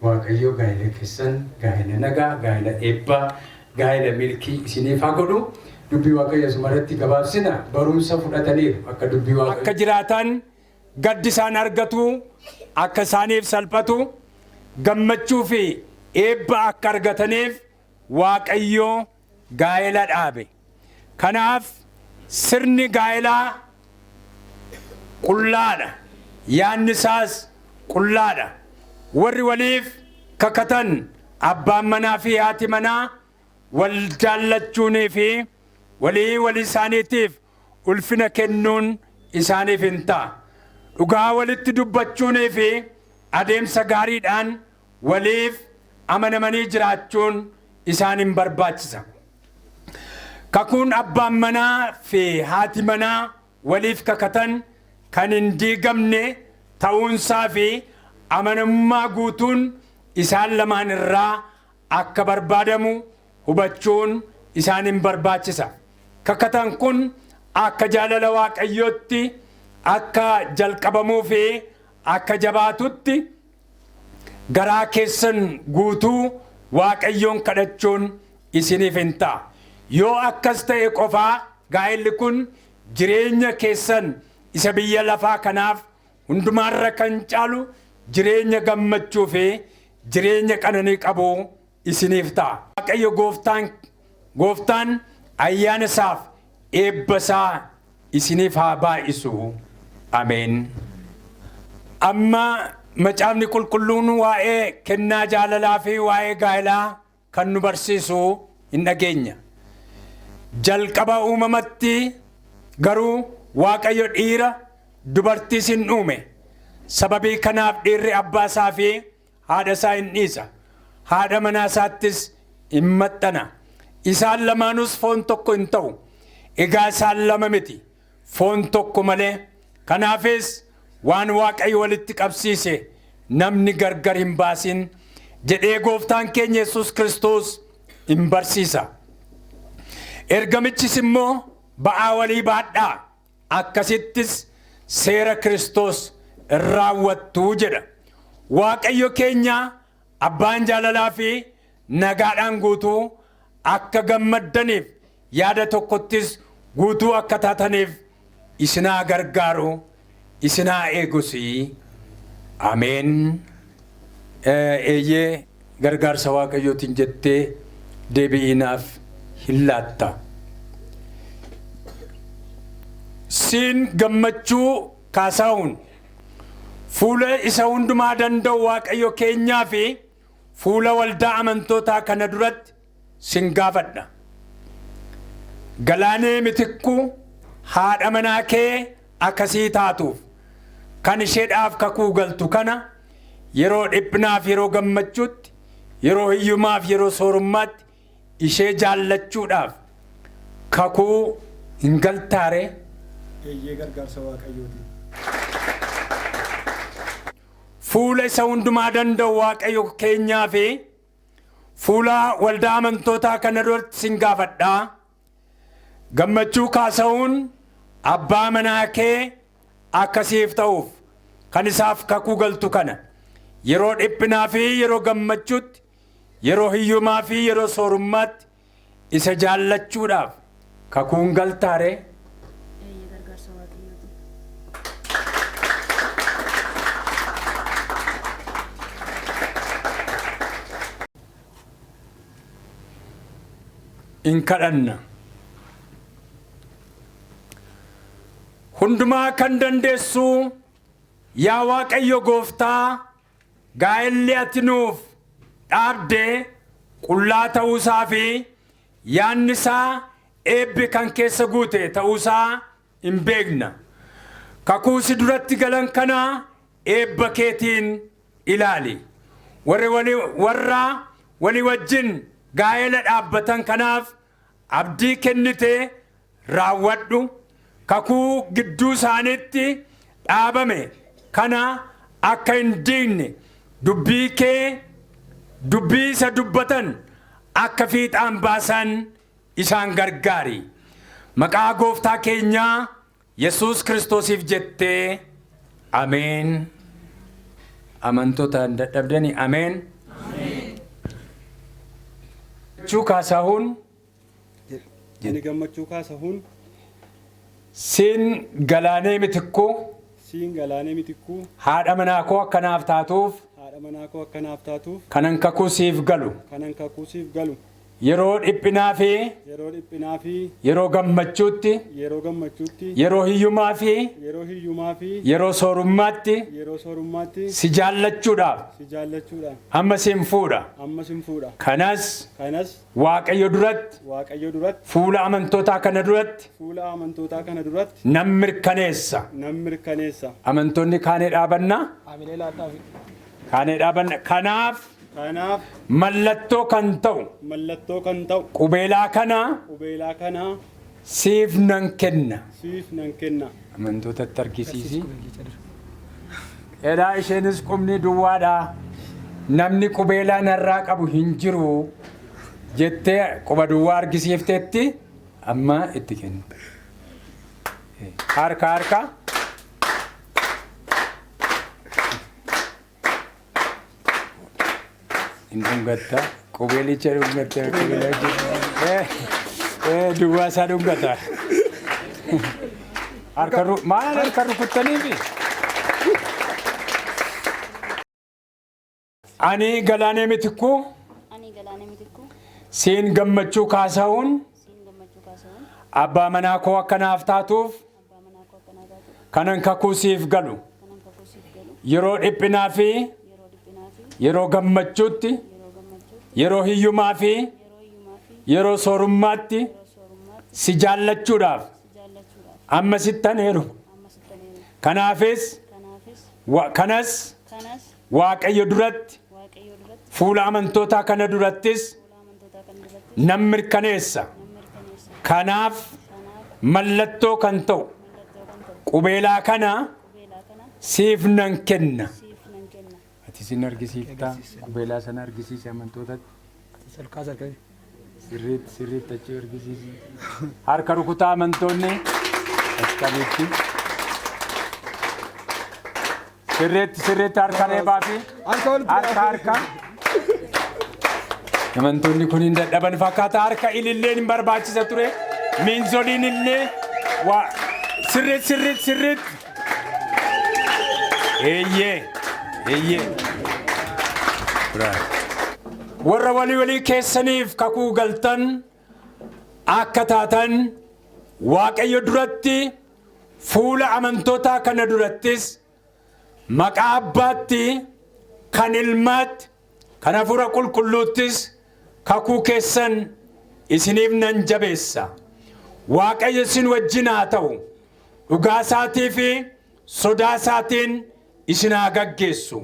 Waaqayyo gaa'ela keessan gaa'ela nagaa gaa'ela eebbaa gaa'ela milkii isiniif haa godhu. Dubbii Waaqayyo sumarratti gabaabsina barumsa fudhataniiru akka dubbii Waaqayyo akka jiraatan gaddi isaan argatu akka isaaniif salphatu gammachuu fi eebba akka argataniif Waaqayyo gaa'ela dhaabe. Kanaaf sirni gaa'elaa qullaadha. Yaanni isaas qullaadha. Warri waliif kakatan abbaan manaa fi haati manaa wal jaallachuunii fi walii isaaniitiif ulfina kennuun isaaniif hin ta'a. Dhugaa walitti dubbachuunii fi adeemsa gaariidhaan waliif amanamanii jiraachuun isaan hin barbaachisa. Kakuun abbaan manaa fi haati manaa waliif kakatan kan hin diigamne ta'uunsaa fi amanamummaa guutuun isaan lamaan irraa akka barbaadamu hubachuun isaan hin barbaachisa. Kakatan kun akka jaalala Waaqayyootti akka jalqabamuu fi akka jabaatutti garaa keessan guutuu Waaqayyoon kadhachuun isiniif hin ta'a. Yoo akkas ta'e qofaa gaa'elli kun jireenya keessan isa biyya lafaa kanaaf hundumaarra kan caalu jireenya gammachuu fi jireenya qananii qabu isiniif ta'a. Waaqayyo gooftaan ayyaana isaaf eebba isaa isiniif haa baay'isu. Ameen. Amma macaafni qulqulluun waa'ee kennaa jaalalaa fi waa'ee gaa'elaa kan nu barsiisu hin dhageenya. Jalqaba uumamatti garuu Waaqayyo dhiira dubartiis hin uume. Sababii kanaaf dhiirri abbaa isaa fi haadha isaa hin dhiisa. Haadha manaa isaattis hin maxxana. Isaan lamaanus foon tokko hin ta'u. Egaa isaan lama miti. Foon tokko malee. Kanaafis waan Waaqayyo walitti qabsiise namni gargar hin baasin jedhee gooftaan keenya Yesuus Kiristoos hin barsiisa. Ergamichis immoo ba'aa walii baadhaa akkasittis seera Kiristoos raawwattuu jedha. Waaqayyo keenya abbaan jaalalaa fi nagaadhaan guutuu akka gammaddaniif yaada tokkottis guutuu akka taataniif isinaa gargaaru isinaa eegusi. Ameen. Eeyyee gargaarsa Waaqayyootiin jettee deebi'inaaf hin laatta. Siin gammachuu Kaasaa'uun fuula isa hundumaa danda'u Waaqayyo keenyaa fi fuula waldaa amantootaa kana duratti sin gaafadha. Galaanee Mitikkuu haadha manaa kee akkasii taatuuf kan isheedhaaf kakuu galtu kana yeroo dhiphinaaf yeroo gammachuutti yeroo hiyyumaaf yeroo soorummaatti ishee jaallachuudhaaf kakuu hin galtaare. Eeyyee gargaarsa Waaqayyooti. Fuula isa hundumaa danda'u Waaqayyo keenyaa fi fuula waldaa amantootaa kana duratti sin gaafadhaa. Gammachuu Kaasaa'uun abbaa manaa kee akkasiif ta'uuf kan isaaf kakuu galtu kana yeroo dhiphinaa fi yeroo gammachuutti yeroo hiyyumaa fi yeroo soorummaatti isa jaallachuudhaaf kakuun galtaare. In kadhanna. Hundumaa kan dandeessu yaa Waaqayyo Gooftaa gaa'elli ati nuuf dhaabdee qullaa ta'uusaa fi yaanni isaa eebbi kan keessa guute ta'uusaa hin beekna. Kakuu si duratti galan kana eebba keetiin ilaali. Warra walii wajjin gaa'ela dhaabbatan kanaaf abdii kennite raawwadhu. Kakuu gidduu isaaniitti dhaabame kana akka hin diigne dubbii isa dubbatan akka fiixaan baasan isaan gargaari. Maqaa gooftaa keenyaa Yesuus Kiristoosiif jettee ameen. Amantoota dadhabdanii ameen. Gammachuu Kaasahuun. Ani Gammachuu Kaasahuun. Siin Galaanee Mitikkuu. Siin Galaanee Mitikkuu. Haadha manaa koo akkanaaf taatuuf. Haadha manaa koo akkanaaf taatuuf. Kanan kakuu siif galu. Kanan kakuu siif galu. Yeroo dhiphinaa fi. Yeroo dhiphinaa fi. Yeroo gammachuutti. Yeroo gammachuutti. Yeroo hiyyumaa fi. Yeroo hiyyumaa fi. Yeroo soorummaatti. Yeroo soorummaatti. Si jaallachuudhaaf. Si jaallachuudhaaf. Amma sin fuudha. Amma sin fuudha. Kanas. Waaqayyo duratti. Waaqayyo duratti. Fuula amantootaa kana duratti. Fuula amantootaa kana duratti. Nan mirkaneessa. Nan mirkaneessa. Amantoonni kaanee dhaabannaa. Amilee laadhaafi. Kaanee dhaabanna. Kanaaf mallattoo kan ta'u qubeelaa kana siif nan kenna. Amantootatti argisiisi. Edhaa isheenis qubni duwwaadha. Namni qubeelaa narraa qabu hin jiru jettee quba duwwaa argisiifteetti amma itti kenna. Harka. Indungata qubeelicha dhungatte duwwaa isaa dhungata. Maal harka rukuttaniifi? Ani Galaanee Mitikkuu. Siin Gammachuu Kaasahuun. Abbaa manaa koo akkanaaf taatuuf. Kanan kakuu siif galu. Yeroo dhiphinaa fi. Yeroo gammachuutti. Yeroo hiyyumaa fi. Yeroo soorummaatti. Si jaallachuudhaaf. Amma sittan heeru. Kanaafis. Kanas. Waaqayyo duratti. Fuula amantootaa kana durattis. Nan mirkaneessa. Kanaaf mallattoo kan ta'u qubeelaa kana siif nan kenna. Ati sin argisiiftaa qubeelaa sana argisiisi amantootatti. Sirriitti achi argisiisi. Harka rukutaa amantoonni askaliitti. Sirriitti harka reebaa fi harka. Amantoonni kun hin dadhaban fakkaata. Harka ililleen hin barbaachisa ture. Miinzoliin illee sirriitti. Eeyyee. Warra walii keessaniif kakuu galtan akka taatan Waaqayyo duratti fuula amantootaa kana durattis maqaa Abbaatti kan Ilmaatti kan Hafuura Qulqulluuttis kakuu keessan isiniif nan jabeessa. Waaqayyo isin wajjin haa ta'u. Dhugaa isaatii fi sodaa isaatiin isin haa gaggeessu.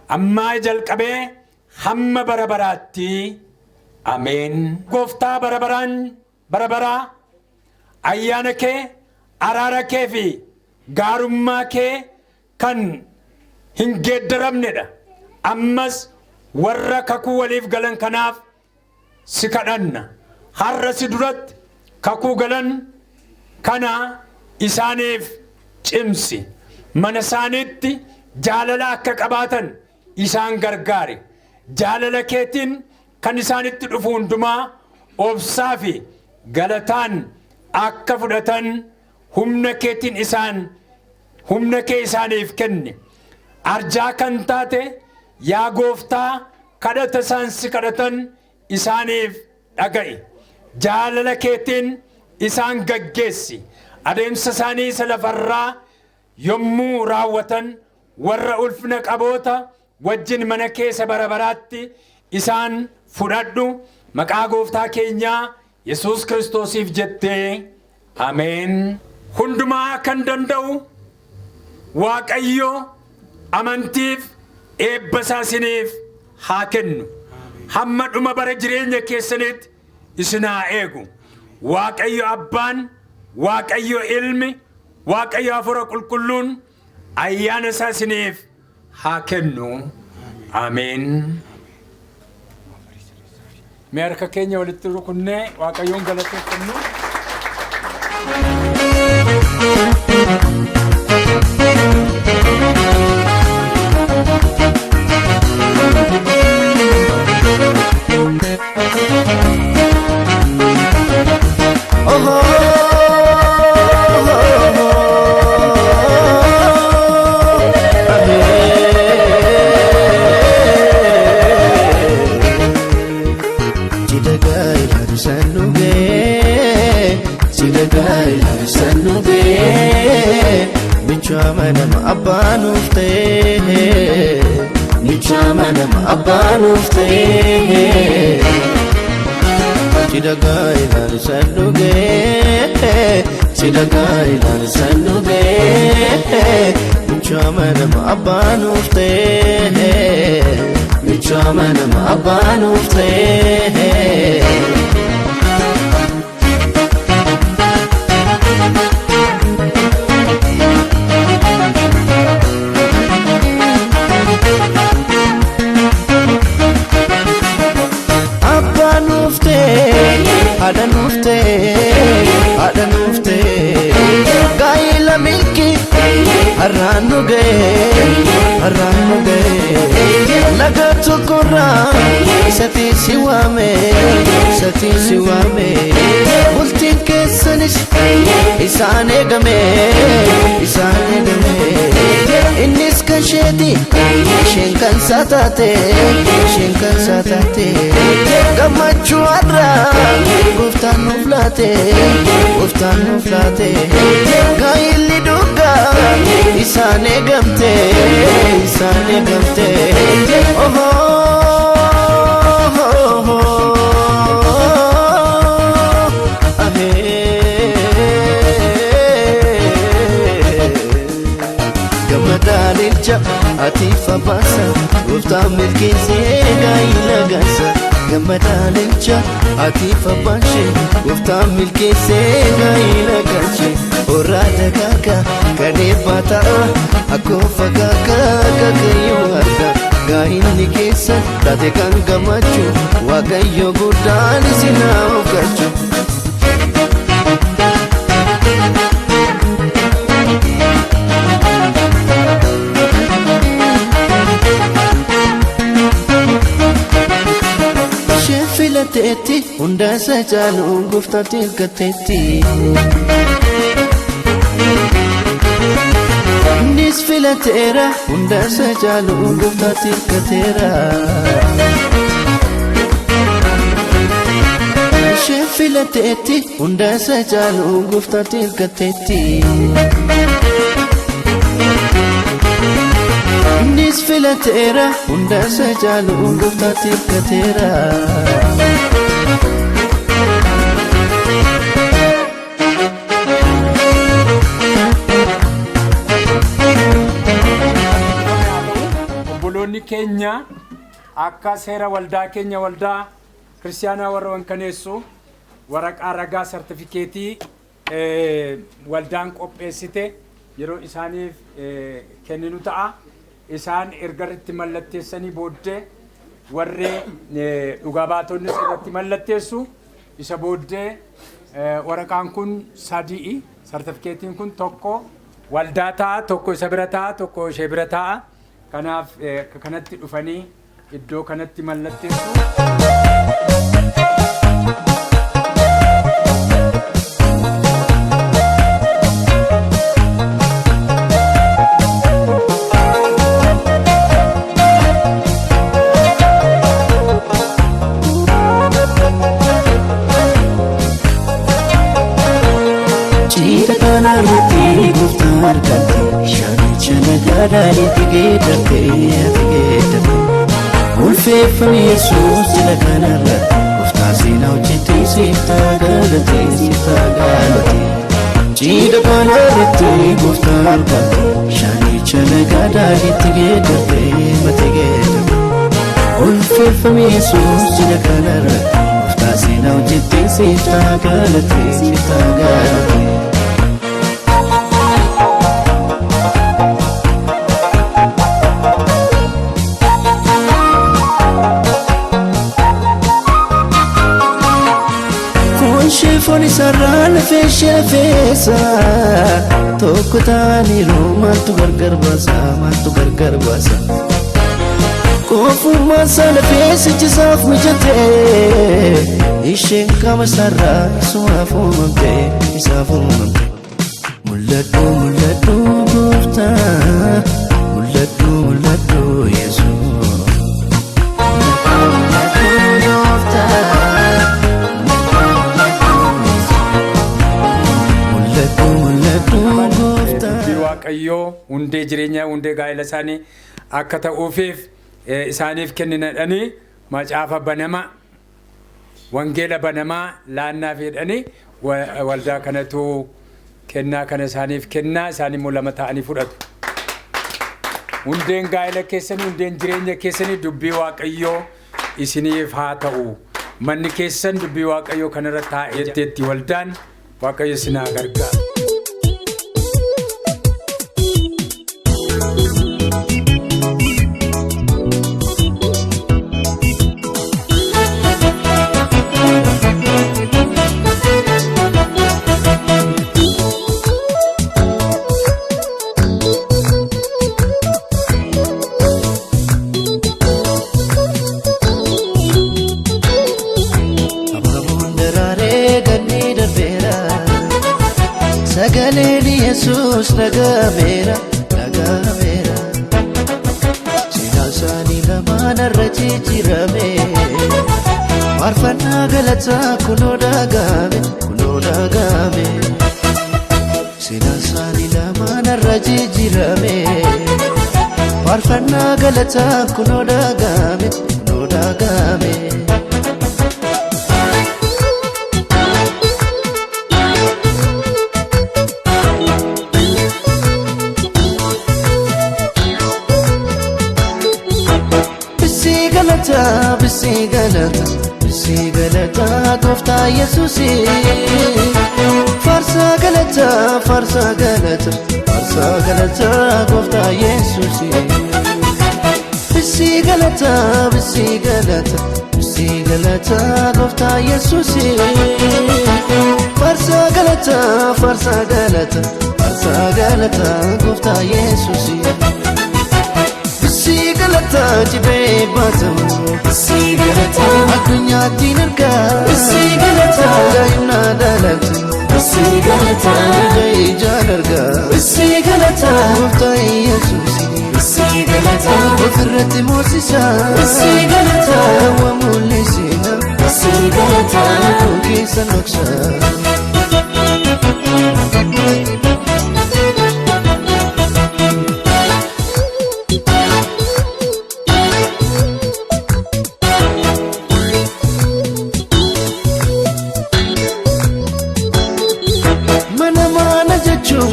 Ammaa jalqabee hamma bara baraatti. Ameen. Gooftaa bara baraa ayyaana kee, araara kee fi gaarummaa kee kan hin geeddaramnedha. Ammas warra kakuu waliif galan kanaaf si kadhanna. Har'a si duratti kakuu galan kana isaaniif cimsi. Mana isaaniitti jaalala akka qabaatan isaan gargaari. Jaalala keetiin kan isaanitti dhufu hundumaa obsaa fi galataan akka fudhatan humna kee isaaniif kenni. Arjaa kan taate yaa gooftaa kadhata isaan si kadhatan isaaniif dhaga'i. Jaalala keetiin isaan gaggeessi. Adeemsa isaanii isa lafarraa yommuu raawwatan warra ulfina qaboota wajjin mana keessa bara baraatti isaan fudhadhu. Maqaa gooftaa keenyaa Yesuus Kiristoosiif jettee ameen. hundumaa kan danda'u Waaqayyo amantiif eebba isaa isiniif haa kennu. Hamma dhuma bara jireenya keessanitti isin haa eegu. Waaqayyo Abbaan, Waaqayyo Ilmi, Waaqayyo Hafuura Qulqulluun ayyaana isaa isiniif haa kennu. Ameen. Mee harka keenya walitti rukunnee Waaqayyoon galateeffannu. Gammachuu irraa gooftaan nuuf laate gaa'illi dhugaa isaan eegamte Atifa basa, gofta milkeesse gaa'ila gasa. Gammadaalcha atifa bashe, gofta milkeesse gaa'ila galche. Oraada kaka kadee bataa, akkoofa kaka kakayyoo arga. Gaa'illi keessa taate kan gammachuu, Waaqayyo guddaan isin haa oolchu. Filateetti hunda isa caalu gooftaatti hirkateetti. Innis filateera hunda isa caalu gooftaatti hirkateera. Ishee filateetti hunda isa caalu gooftaatti hirkateetti. Innis filateera hunda isa caalu gooftaatti hirkateera. Obboloonni keenya akka seera waldaa keenya waldaa kiristaanaa warra wankaneessu waraqaa ragaa sartifikeetii waldaan qopheessite yeroo isaaniif kenninu ta'a. Isaan ergarritti mallatteessanii booddee warri dhugaa baatonni irratti mallatteessu. Isa booddee waraqaan kun sadii, sartifikeetiin kun tokko waldaa ta'a, tokko isa bira ta'a, tokko ishee bira ta'a. Kanaaf kanatti dhufanii iddoo kanatti mallatteessu. Ulfeeffame Yesuus jala kanarra gooftaa seenaa hojjetee siif taa galate. Jida kanarratti gooftaan qaba shaanicha nagaadhaatti geeddartee mate geeddartee ulfeeffame Yesuus jida kanarratti gooftaa seenaa hojjettee siiftaa galattee siiftaa galattee. Shefoni sarana feshefesa tokko taaniru maaltu gargar baasa kofuma sana feesichisaaf mijatee isheen kama sarraa isaaf uumamte mul'adhu gooftaa mul'adhu Yesuus waaqayyoo hundee jireenyaa hundee gaa'ela isaanii akka ta'uufiif isaaniif kenninadhanii macaafa banamaa wangeela banamaa laannaa fedhanii waldaa kanatu kennaa kana isaaniif kennaa isaan immoo lama ta'anii fudhatu. Hundeen gaa'ela keessanii hundeen jireenya keessanii dubbii waaqayyoo isiniif haa ta'u. Manni keessan dubbii waaqayyoo kanarra taa'eetti waldaan waaqayyo isin haa gargaaru. Sagaleni Yesus nagameera Sinasani lamana rajijirame Marfana galata kuno dagame Sinasani lamana rajijirame Marfana galata kuno dagame Bisi galata gooftaa Yesuusi farsa galata gooftaa Yesuusi bisi galata gooftaa Yesuusi farsa galata gooftaa Yesuusi Sigalata jibee baatamu Sigalata addunyaa diinarga Sigalata daa'imna dhalatu Sigalata ijaan arga Sigalata gooftaa Yesuusi Sigalata ofirratti moosisa Sigalata waa mul'isina Sigalata keessa noksa.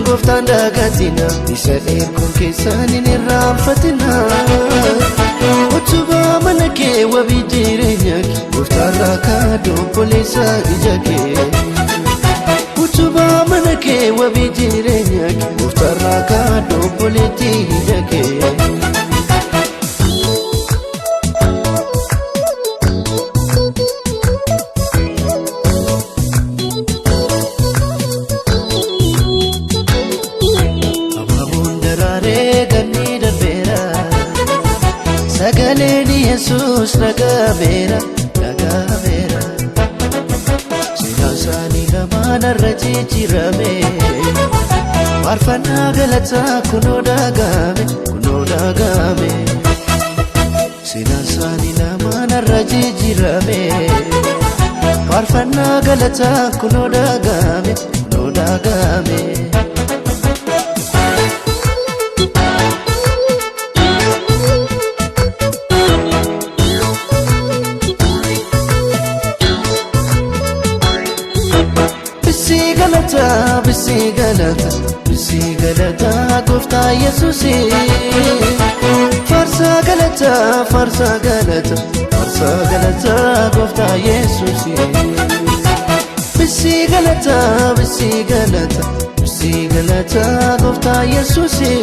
Gooftaan dagatina isa dheerkoon keessaan hin irraanfatina utubaa mana kee wabii jireenya kee gooftaarraa kaadhu obboleessa ija kee utubaa mana kee wabii jireenya kee gooftaarraa kaadhu obboleetti ija kee. Sagaleni Yesus nagameera Sinasani lamana rajijirame Marfana galata kuno dagame Sinasani lamana rajijirame Marfana galata kuno dagame galata, bisi galata, gooftaa Yesuusii. Farsa galata, farsa galata, farsa galata, gooftaa Yesuusii. Bisi galata, bisi galata, bisi galata, gooftaa Yesuusii.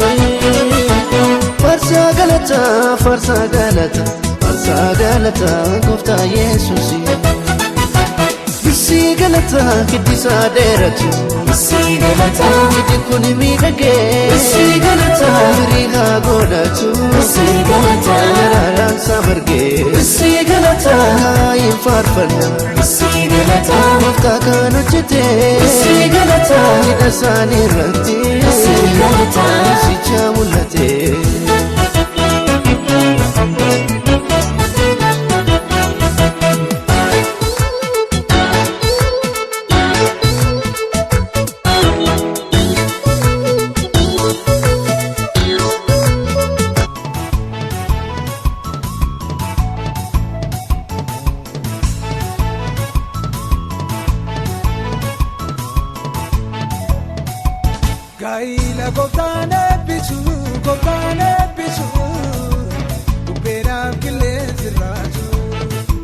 Farsa galata, farsa galata, farsa galata, gooftaa Yesuusii. Bisi galata, kiddisa dheeratu. Bisi galata, kiddi kuni miidhagee. Bisi galata, hiriira godhatu. Bisi galata, jalalaan samargee. Bisi galata, hin faarfanna. Bisi galata, gooftaa kan hojjete. Bisi galata, hidha isaanii irratti. Bisi galata, Yesuusicha mul'ate. Gaila goftane bisu, Upera kilezi raju.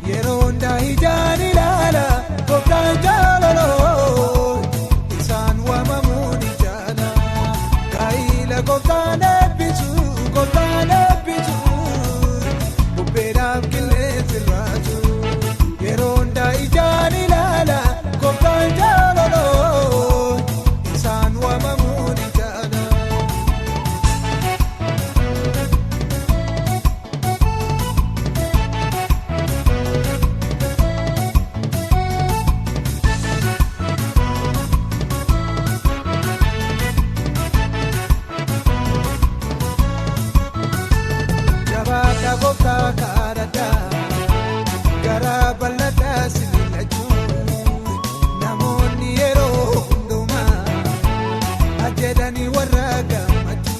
Yeronda hijani lala, goftan jalalo. Isan wamamuni jana. Gaila goftane bisu, Upera kilezi raju. Yeronda hijani lala, goftan jalalo. Isan wamamuni jana. Jabata gofta karata, gara balata sililaju. Namoni yero hunduma, ajedani waraga maju.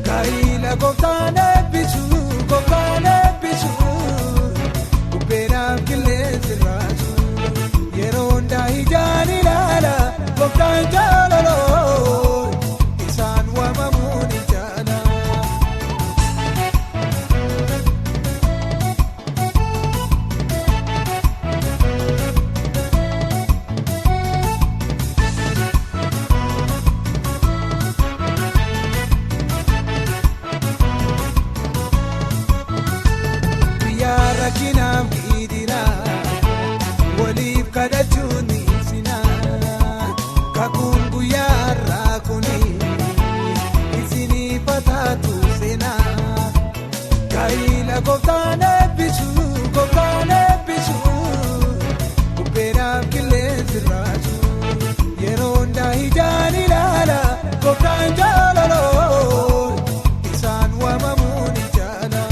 Gaila goftane bisu, Upera kilezi raju. Yeronda hijani lala, goftan jalalo. Isan wamamuni jana. Biyara kinam idira, walif kadachuni sina. Kakun guyara kuni, isini patatu sena. Gaila goftane bisu, Upera kilezi raju. Yeronda hijani lala, goftan jalalo. Isan wamamuni jana.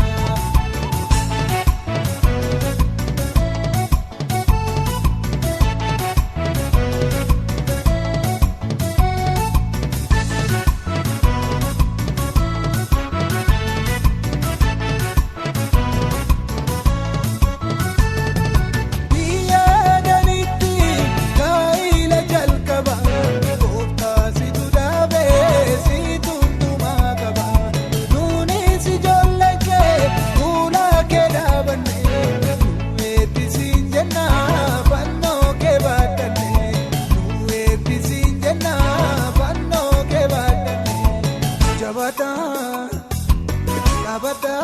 Biyyaadanitti gaa'ila jalqaba. Gooftaa situ dhaabe, situ hundumaa qaba. Nuunis ijoollee kee, fuula kee dhaabanne. Nu eebbisiin jenna, fannoo kee baadhanne. Nu eebbisiin jenna, fannoo kee baadhanne. Jabata, dhaabata.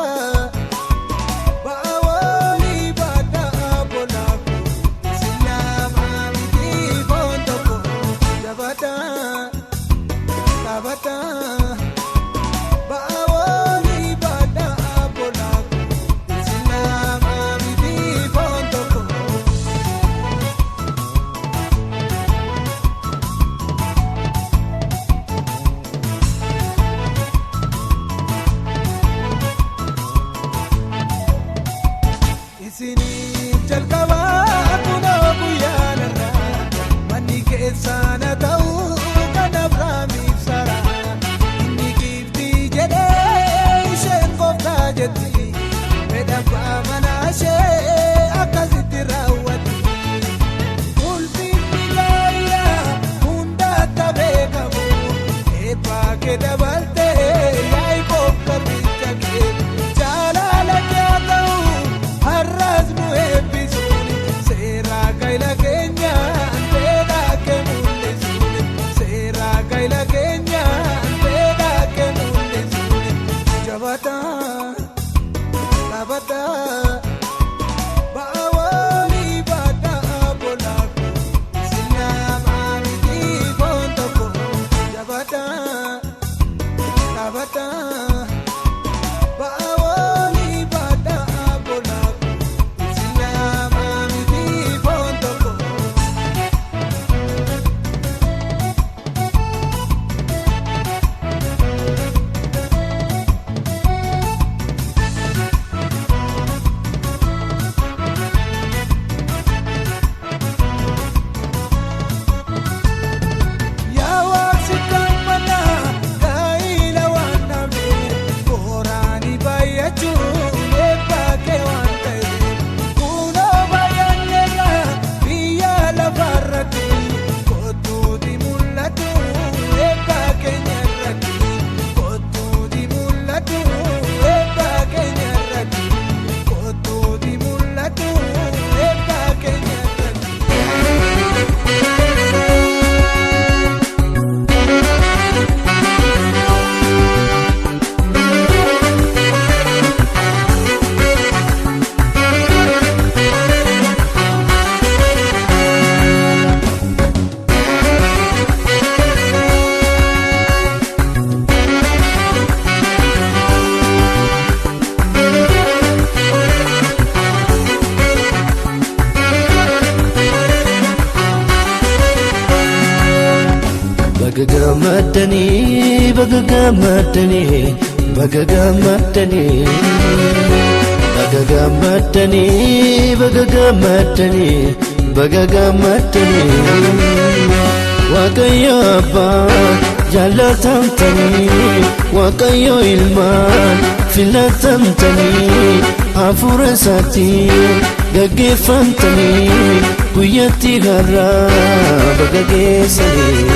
Baawoli bada bonaku, silama miti bondoko. Jabata, tabata. Baawoli bada bonaku, silama miti bondoko. Isiniif jalqabaa kunoo guyyaanarra. Manni keessaan haa ta'u kan Abrahaamiif Sara. Inni giiftii jedhee isheen gooftaa jetti. Fedha abbaa manaa ishee akkasitti raawwatti. Ulfinni gaa'ilaa baga gammaddanii baga gammaddanii baga gammaddanii baga gammaddanii baga gammaddanii baga gammaddanii Waaqayyo Abbaa jaallatamtanii Waaqayyo Ilmaan filatamtanii hafuura isaatiin gaggeeffamtanii guyyaatti har'aa baga geessanii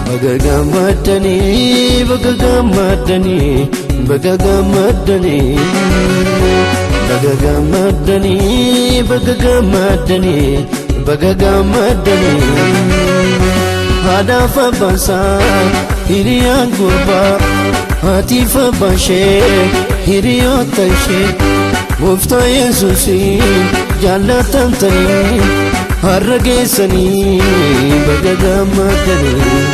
baga gammaddanii baga gammaddanii baga gammaddanii baga gammaddanii baga gammaddanii baga gammaddanii haadhaaf abbaan isaa hiriyaan gurbaa haatiif abbaan ishee hiriyoota ishee Gooftaa Yesuusiin jaallatamtanii har'a geessanii baga gammaddanii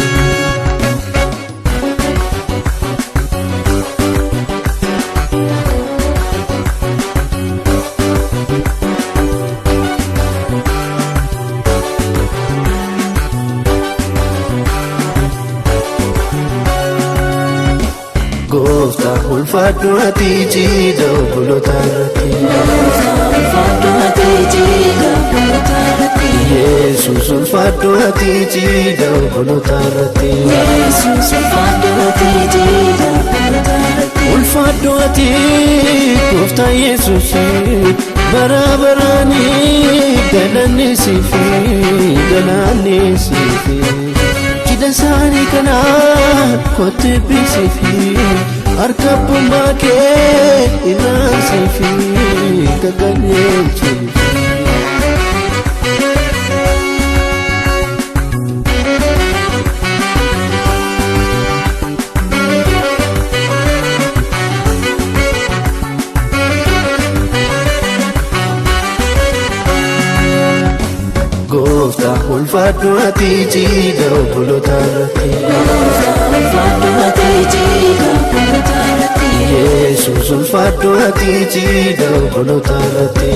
Gooftaa ulfaadhu ati jiidha obboloota irratti Yesuus ulfaadhu ati jiidha obboloota irratti ulfaadhu ati Gooftaa Yesuus bara baraanii galanni siifi galanni siifi Dansani kana kote bisifi harka bomba ke inasifi kakanye chifi Gooftaa ulfaadhu ati jiidha obboloota irratti Yesuus ulfaadhu ati jiidha obboloota irratti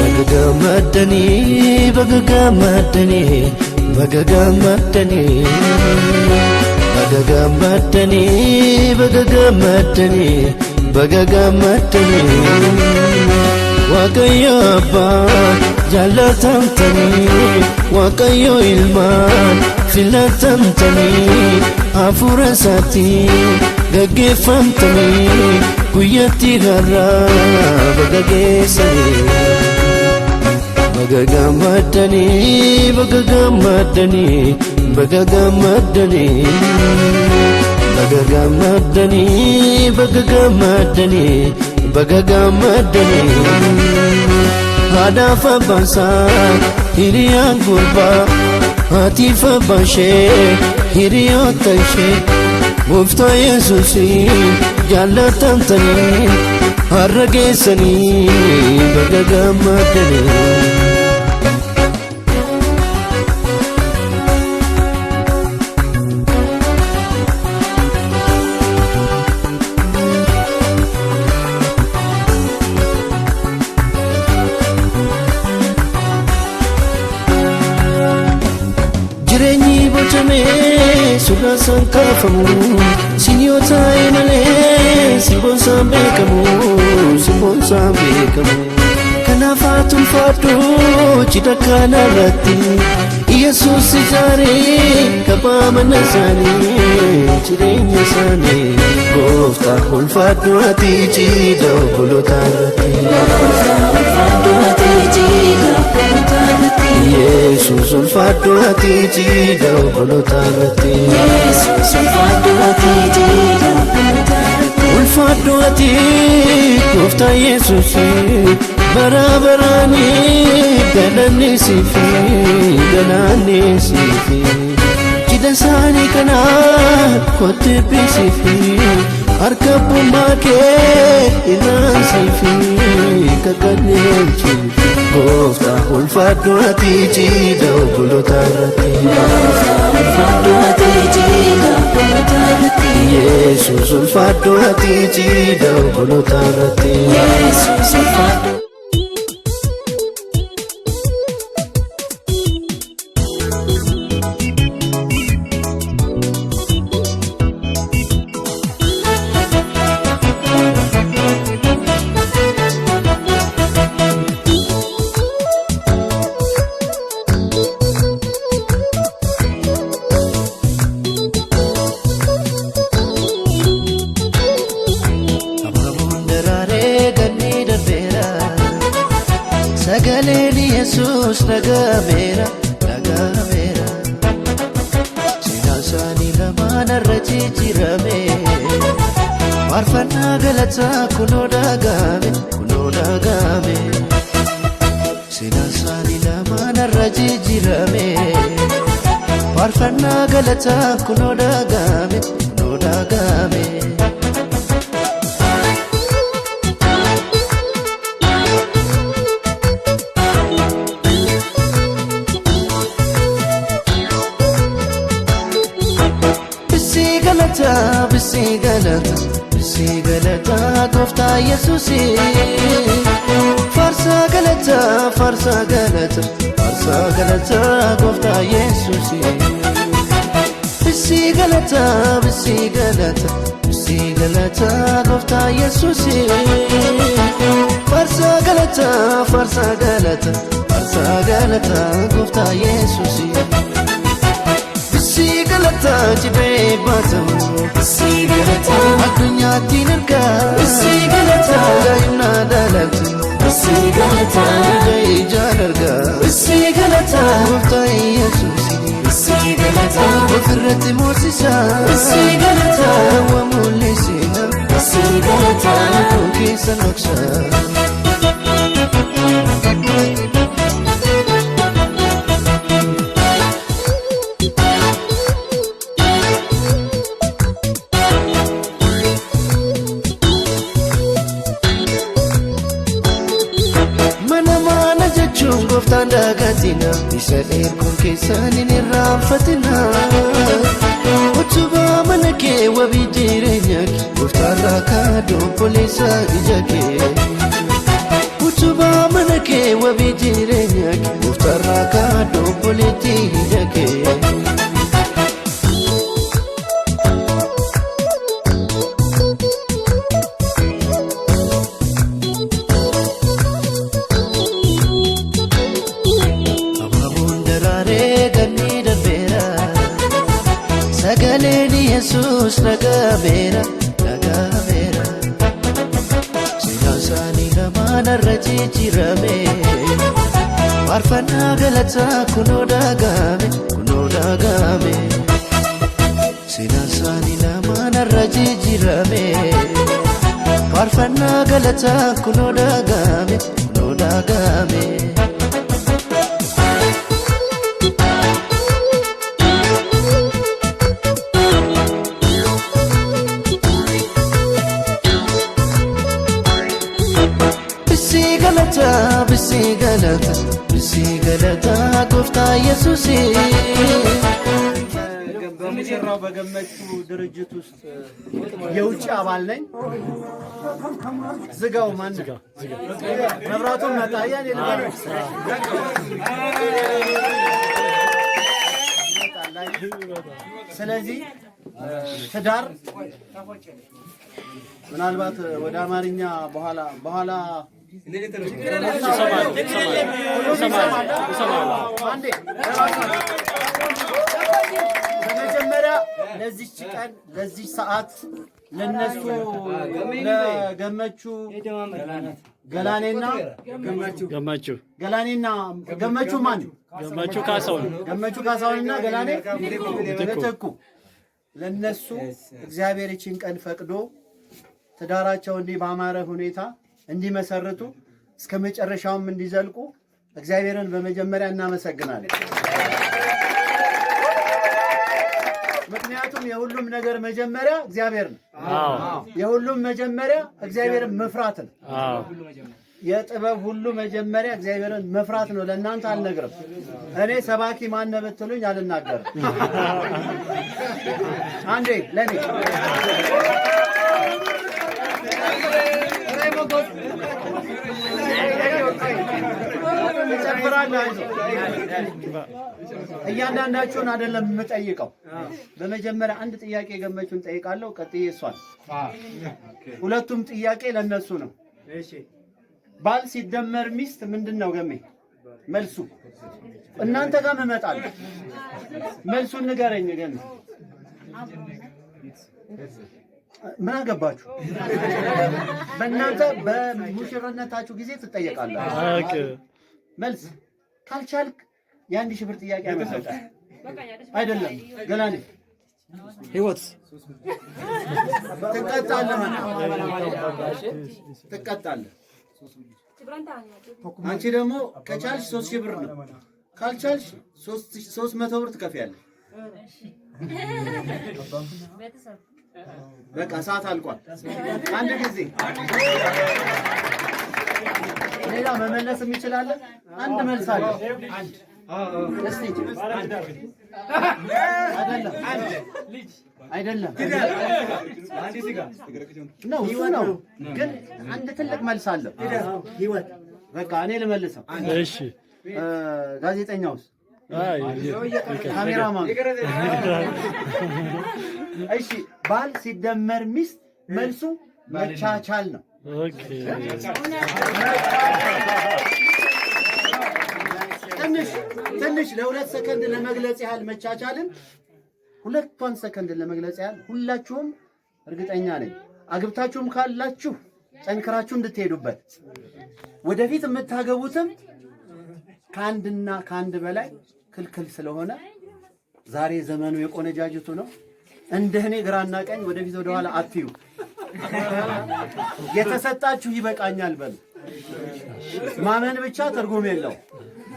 baga gammaddanii baga gammaddanii baga gammaddanii baga gammaddanii baga gammaddanii baga gammaddanii Waaqayyo Abbaa jaallatamtanii Waaqayyo Ilmaan filatamtanii hafuura isaatiin gaggeeffamtanii guyyaatti har'aa baga geessanii baga gammaddanii baga gammaddanii baga gammaddanii baga gammaddanii baga gammaddanii baga gammaddanii haadhaaf abbaan isaa hiriyaan gurbaa haatiif abbaan ishee hiriyoota ishee Gooftaa Yesuusiin jaallatamtanii har'a geessanii baga gammaddanii Jireenyi bocamee suuraa isaan kaafamu Sinyoota malee simboonsaan beekamu simboonsaan beekamu Kanaaf haati ulfaadhu cidha kana irratti Yesuus ijaaree kabaa mana isaanii jireenya isaanii Gooftaa ulfaadhu ati cidha obboloota irratti Yesuus ulfaadhu ati cidha obboloota irratti ulfaadhu ati Gooftaa Yesuus bara baraanii galanni siifi galanni siifi Dansani kana kote bisifi harka bomba ke inasifi kakanye chifi Gooftaa ulfaadhu ati jiidha obboloota irratti Yesuus ulfaadhu ati jiidha obboloota irratti sagaleen Yesuus nagameera nagameera seenaa isaanii lamaan irra jijjiirame faarfannaa galataa kunoo dhagahame seenaa isaanii lamaan irra jijjiirame faarfannaa galataa kunoo dhagahame Bisi galata Gooftaa Yesuusi Farsa galata Gooftaa Yesuusi Bisi galata Gooftaa Yesuusi Farsa galata Gooftaa Yesuusi Sigalata jibee baatamu Sigalata addunyaatti nirga Sigalata daa'imna dhalatu Sigalata ijaan arga Sigalata Gooftaa Yesuusi Sigalata ofirratti moosisa Sigalata wa mul'isina Sigalata keessa naqsa Gooftaan dagatina isa dheerkuun keessaan hin irraanfatina utubaa mana kee wabii jireenya kee Gooftaan raakadhu obboleessa ija kee utubaa mana kee wabii jireenya kee Gooftaan raakadhu obboleettii ija kee sagaleen Yesuus nagameera seenaa isaanii lamaan irra jijjiirame faarfannaa galataa kunoo dhagahame seenaa isaanii lamaan irra jijjiirame faarfannaa galataa kunoo dhagahame Bisi galata Gooftaa Yesuusi በሙሽራው በገመቹ ድርጅት ውስጥ የውጭ አባል ነኝ። ዝጋው ማን መብራቱን መጣያን ስለዚህ ትዳር ምናልባት ወደ አማርኛ በኋላ በመጀመሪያ ለዚች ቀን ለዚህ ሰዓት ለነሱ ለገመቹ ገላኔና ገመቹ ማን ገመቹ ካሳውንና ገላኔ ምትኩ ለነሱ እግዚአብሔር ይህችን ቀን ፈቅዶ ትዳራቸው እንዲህ ባማረ ሁኔታ እንዲመሰርቱ እስከ መጨረሻውም እንዲዘልቁ እግዚአብሔርን በመጀመሪያ እናመሰግናለን። ምክንያቱም የሁሉም ነገር መጀመሪያ እግዚአብሔር ነው። የሁሉም መጀመሪያ እግዚአብሔርን መፍራት ነው። የጥበብ ሁሉ መጀመሪያ እግዚአብሔርን መፍራት ነው። ለእናንተ አልነግርም። እኔ ሰባኪ ማን ብትሉኝ አልናገርም። አንዴ ለኔ እያንዳንዳችሁን አይደለም የምጠይቀው። በመጀመሪያ አንድ ጥያቄ ገመቹን ጠይቃለሁ። ቀጥዬ እሷን ሁለቱም ጥያቄ ለነሱ ነው። ባል ሲደመር ሚስት ምንድነው ገሜ መልሱ? እናንተ ጋር እመጣለሁ። መልሱን ንገረኝ ገሜ። ምን አገባችሁ? በእናንተ በሙሽርነታችሁ ጊዜ ትጠየቃላችሁ። መልስ ካልቻልክ የ1 ሺህ ብር ጥያቄ ያመጣል አይደለም ገላኔ ህይወት ትቀጣለህ ትቀጣለህ አንቺ ደግሞ ከቻልሽ 3000 ብር ነው ካልቻልሽ 300 ብር ትከፍያለሽ በቃ ሰዓት አልቋል አንድ ጊዜ ሌላ መመለስ ይችላል አንድ መልስ አለ እስቲ አይደለም ነው ግን አንድ ትልቅ መልስ አለ ህይወት በቃ እኔ ልመልሰው እሺ ጋዜጠኛውስ ካሜራማን እሺ ባል ሲደመር ሚስት መልሱ መቻቻል ነው ኦኬ ትንሽ ለ2 ሰከንድ ለመግለጽ ያህል መቻቻልን 2 ሰከንድ ለመግለጽ ያህል ሁላችሁም እርግጠኛ ነኝ አግብታችሁም ካላችሁ ጠንክራችሁ እንድትሄዱበት ወደፊት የምታገቡትም ከአንድና ከአንድ በላይ ክልክል ስለሆነ ዛሬ ዘመኑ የቆነጃጅቱ ነው እንደኔ ግራና ቀኝ ወደፊት ወደኋላ አትዩ የተሰጣችሁ ይበቃኛል በሉ ማመን ብቻ ትርጉም የለው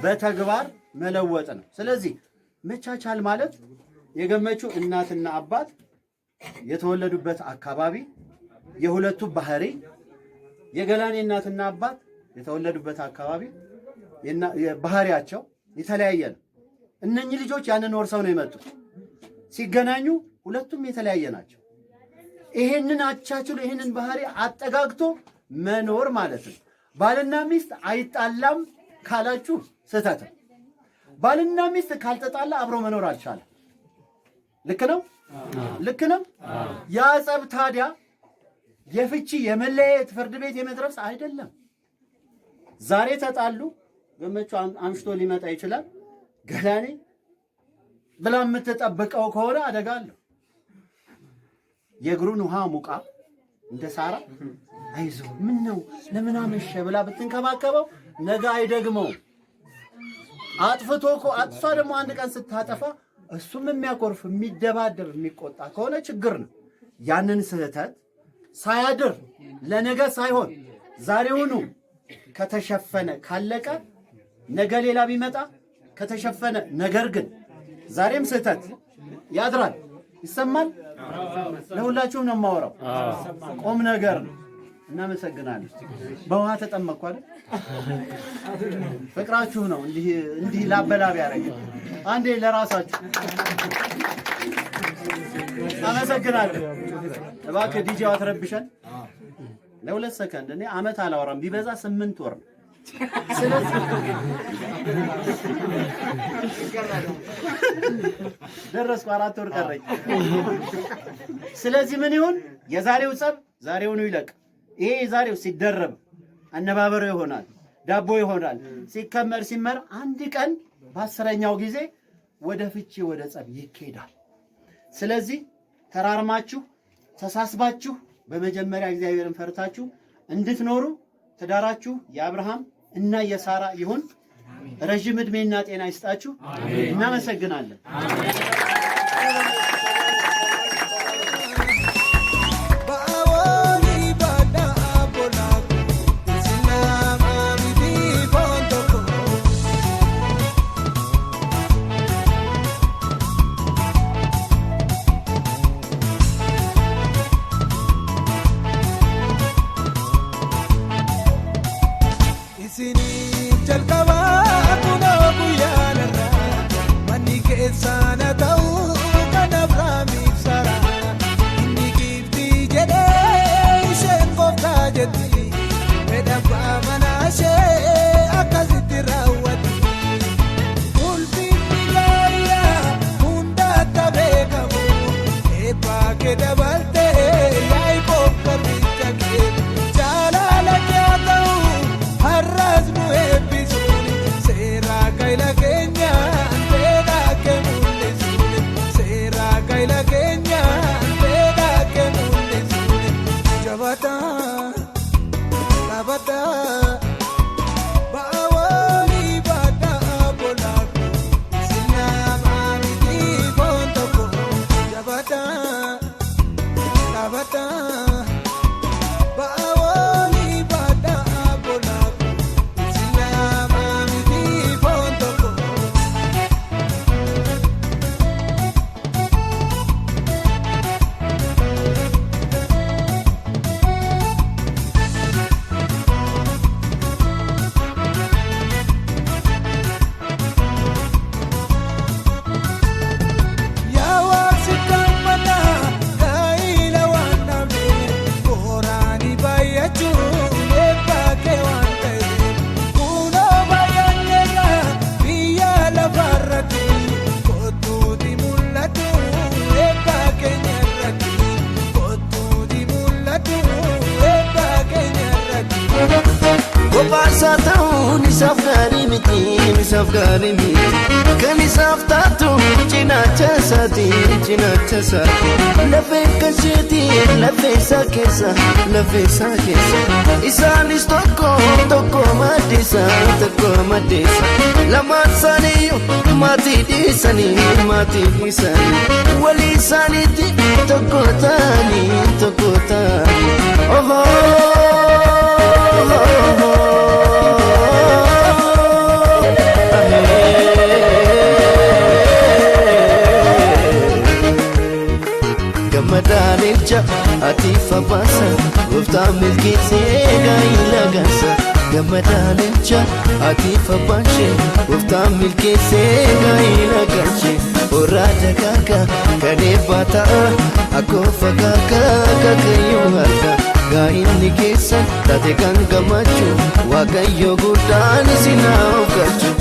በተግባር መለወጥ ነው ስለዚህ መቻቻል ማለት የገመቹ እናትና አባት የተወለዱበት አካባቢ የሁለቱ ባህሪ የገላኔ እናትና አባት የተወለዱበት አካባቢ ባህሪያቸው የተለያየ ነው እነኚህ ልጆች ያንን ወርሰው ነው የመጡት ሲገናኙ ሁለቱም የተለያየ ናቸው ይሄንን አቻችሎ ይሄንን ባህሪ አጠጋግቶ መኖር ማለት ነው ባልና ሚስት አይጣላም ካላችሁ ስህተት ባልና ሚስት ካልተጣላ አብሮ መኖር አልቻለም ልክ ነው ያ ጸብ ታዲያ የፍቺ የመለየት ፍርድ ቤት የመድረስ አይደለም ዛሬ ተጣሉ ገመቹ አምሽቶ ሊመጣ ይችላል ገላኔ ብላ የምትጠብቀው ከሆነ አደጋለሁ የእግሩን ውሃ ሙቃ እንደ ሳራ አይዞ ምን ነው ለምን አመሸ ብላ ብትንከባከበው ነገ አይደግመው አጥፍቶ እሷ ደግሞ አንድ ቀን ስታጠፋ እሱም የሚያኮርፍ የሚደባደብ የሚቆጣ ከሆነ ችግር ነው ያንን ስህተት ሳያድር ለነገ ሳይሆን ዛሬውኑ ከተሸፈነ ካለቀ ነገ ሌላ ቢመጣ ከተሸፈነ ነገር ግን ዛሬም ስህተት ያድራል ይሰማል ለሁላችሁም ነው የማወራው ቆም ነገር እናመሰግናለን በውሃ ተጠመቅኩ አይደል ፍቅራችሁ ነው እንዲህ ላበላብ ያረገ አንዴ ለራሳችሁ አመሰግናለሁ እባክህ ዲጄው አትረብሸን ለ2 ሰከንድ እኔ አመት አላወራም ቢበዛ 8 ወር ስለዚህ ደረስኩ 4 ወር ቀረኝ ስለዚህ ምን ይሁን የዛሬው ጸብ ዛሬውኑ ይለቅ ይሄ ዛሬው ሲደረብ አነባበሩ ይሆናል ዳቦ ይሆናል ሲከመር ሲመር አንድ ቀን በ10ኛው ጊዜ ወደ ፍቺ ወደ ጸብ ይኬዳል ስለዚህ ተራርማችሁ ተሳስባችሁ በመጀመሪያ እግዚአብሔርን ፈርታችሁ እንድትኖሩ ትዳራችሁ የአብርሃም እና የሳራ ይሁን ረጅም ዕድሜና ጤና ይስጣችሁ እናመሰግናለን Ba'awani miti isaaf gaarii miti kan isaaf taatu cinaacha isaati lafee kasheeti lafee isaa keessa isaanis tokko maddeessa lamaan isaaniiyyuu maatii dhiisanii walii isaaniitti tokko ta'anii Gammadaalecha atiif abbaasa gooftaan milkeessee gaa'ila gaasa. Gammadaalecha atiif abbaashee gooftaan milkeessee gaa'ila galchee. Orraa dagaagaa kan eebbaa ta'a akkoo fagaagaa kakayyuu harka. Gaa'ilni keessan taate kan gammachuu waaqayyo guddaan isin haa galchu.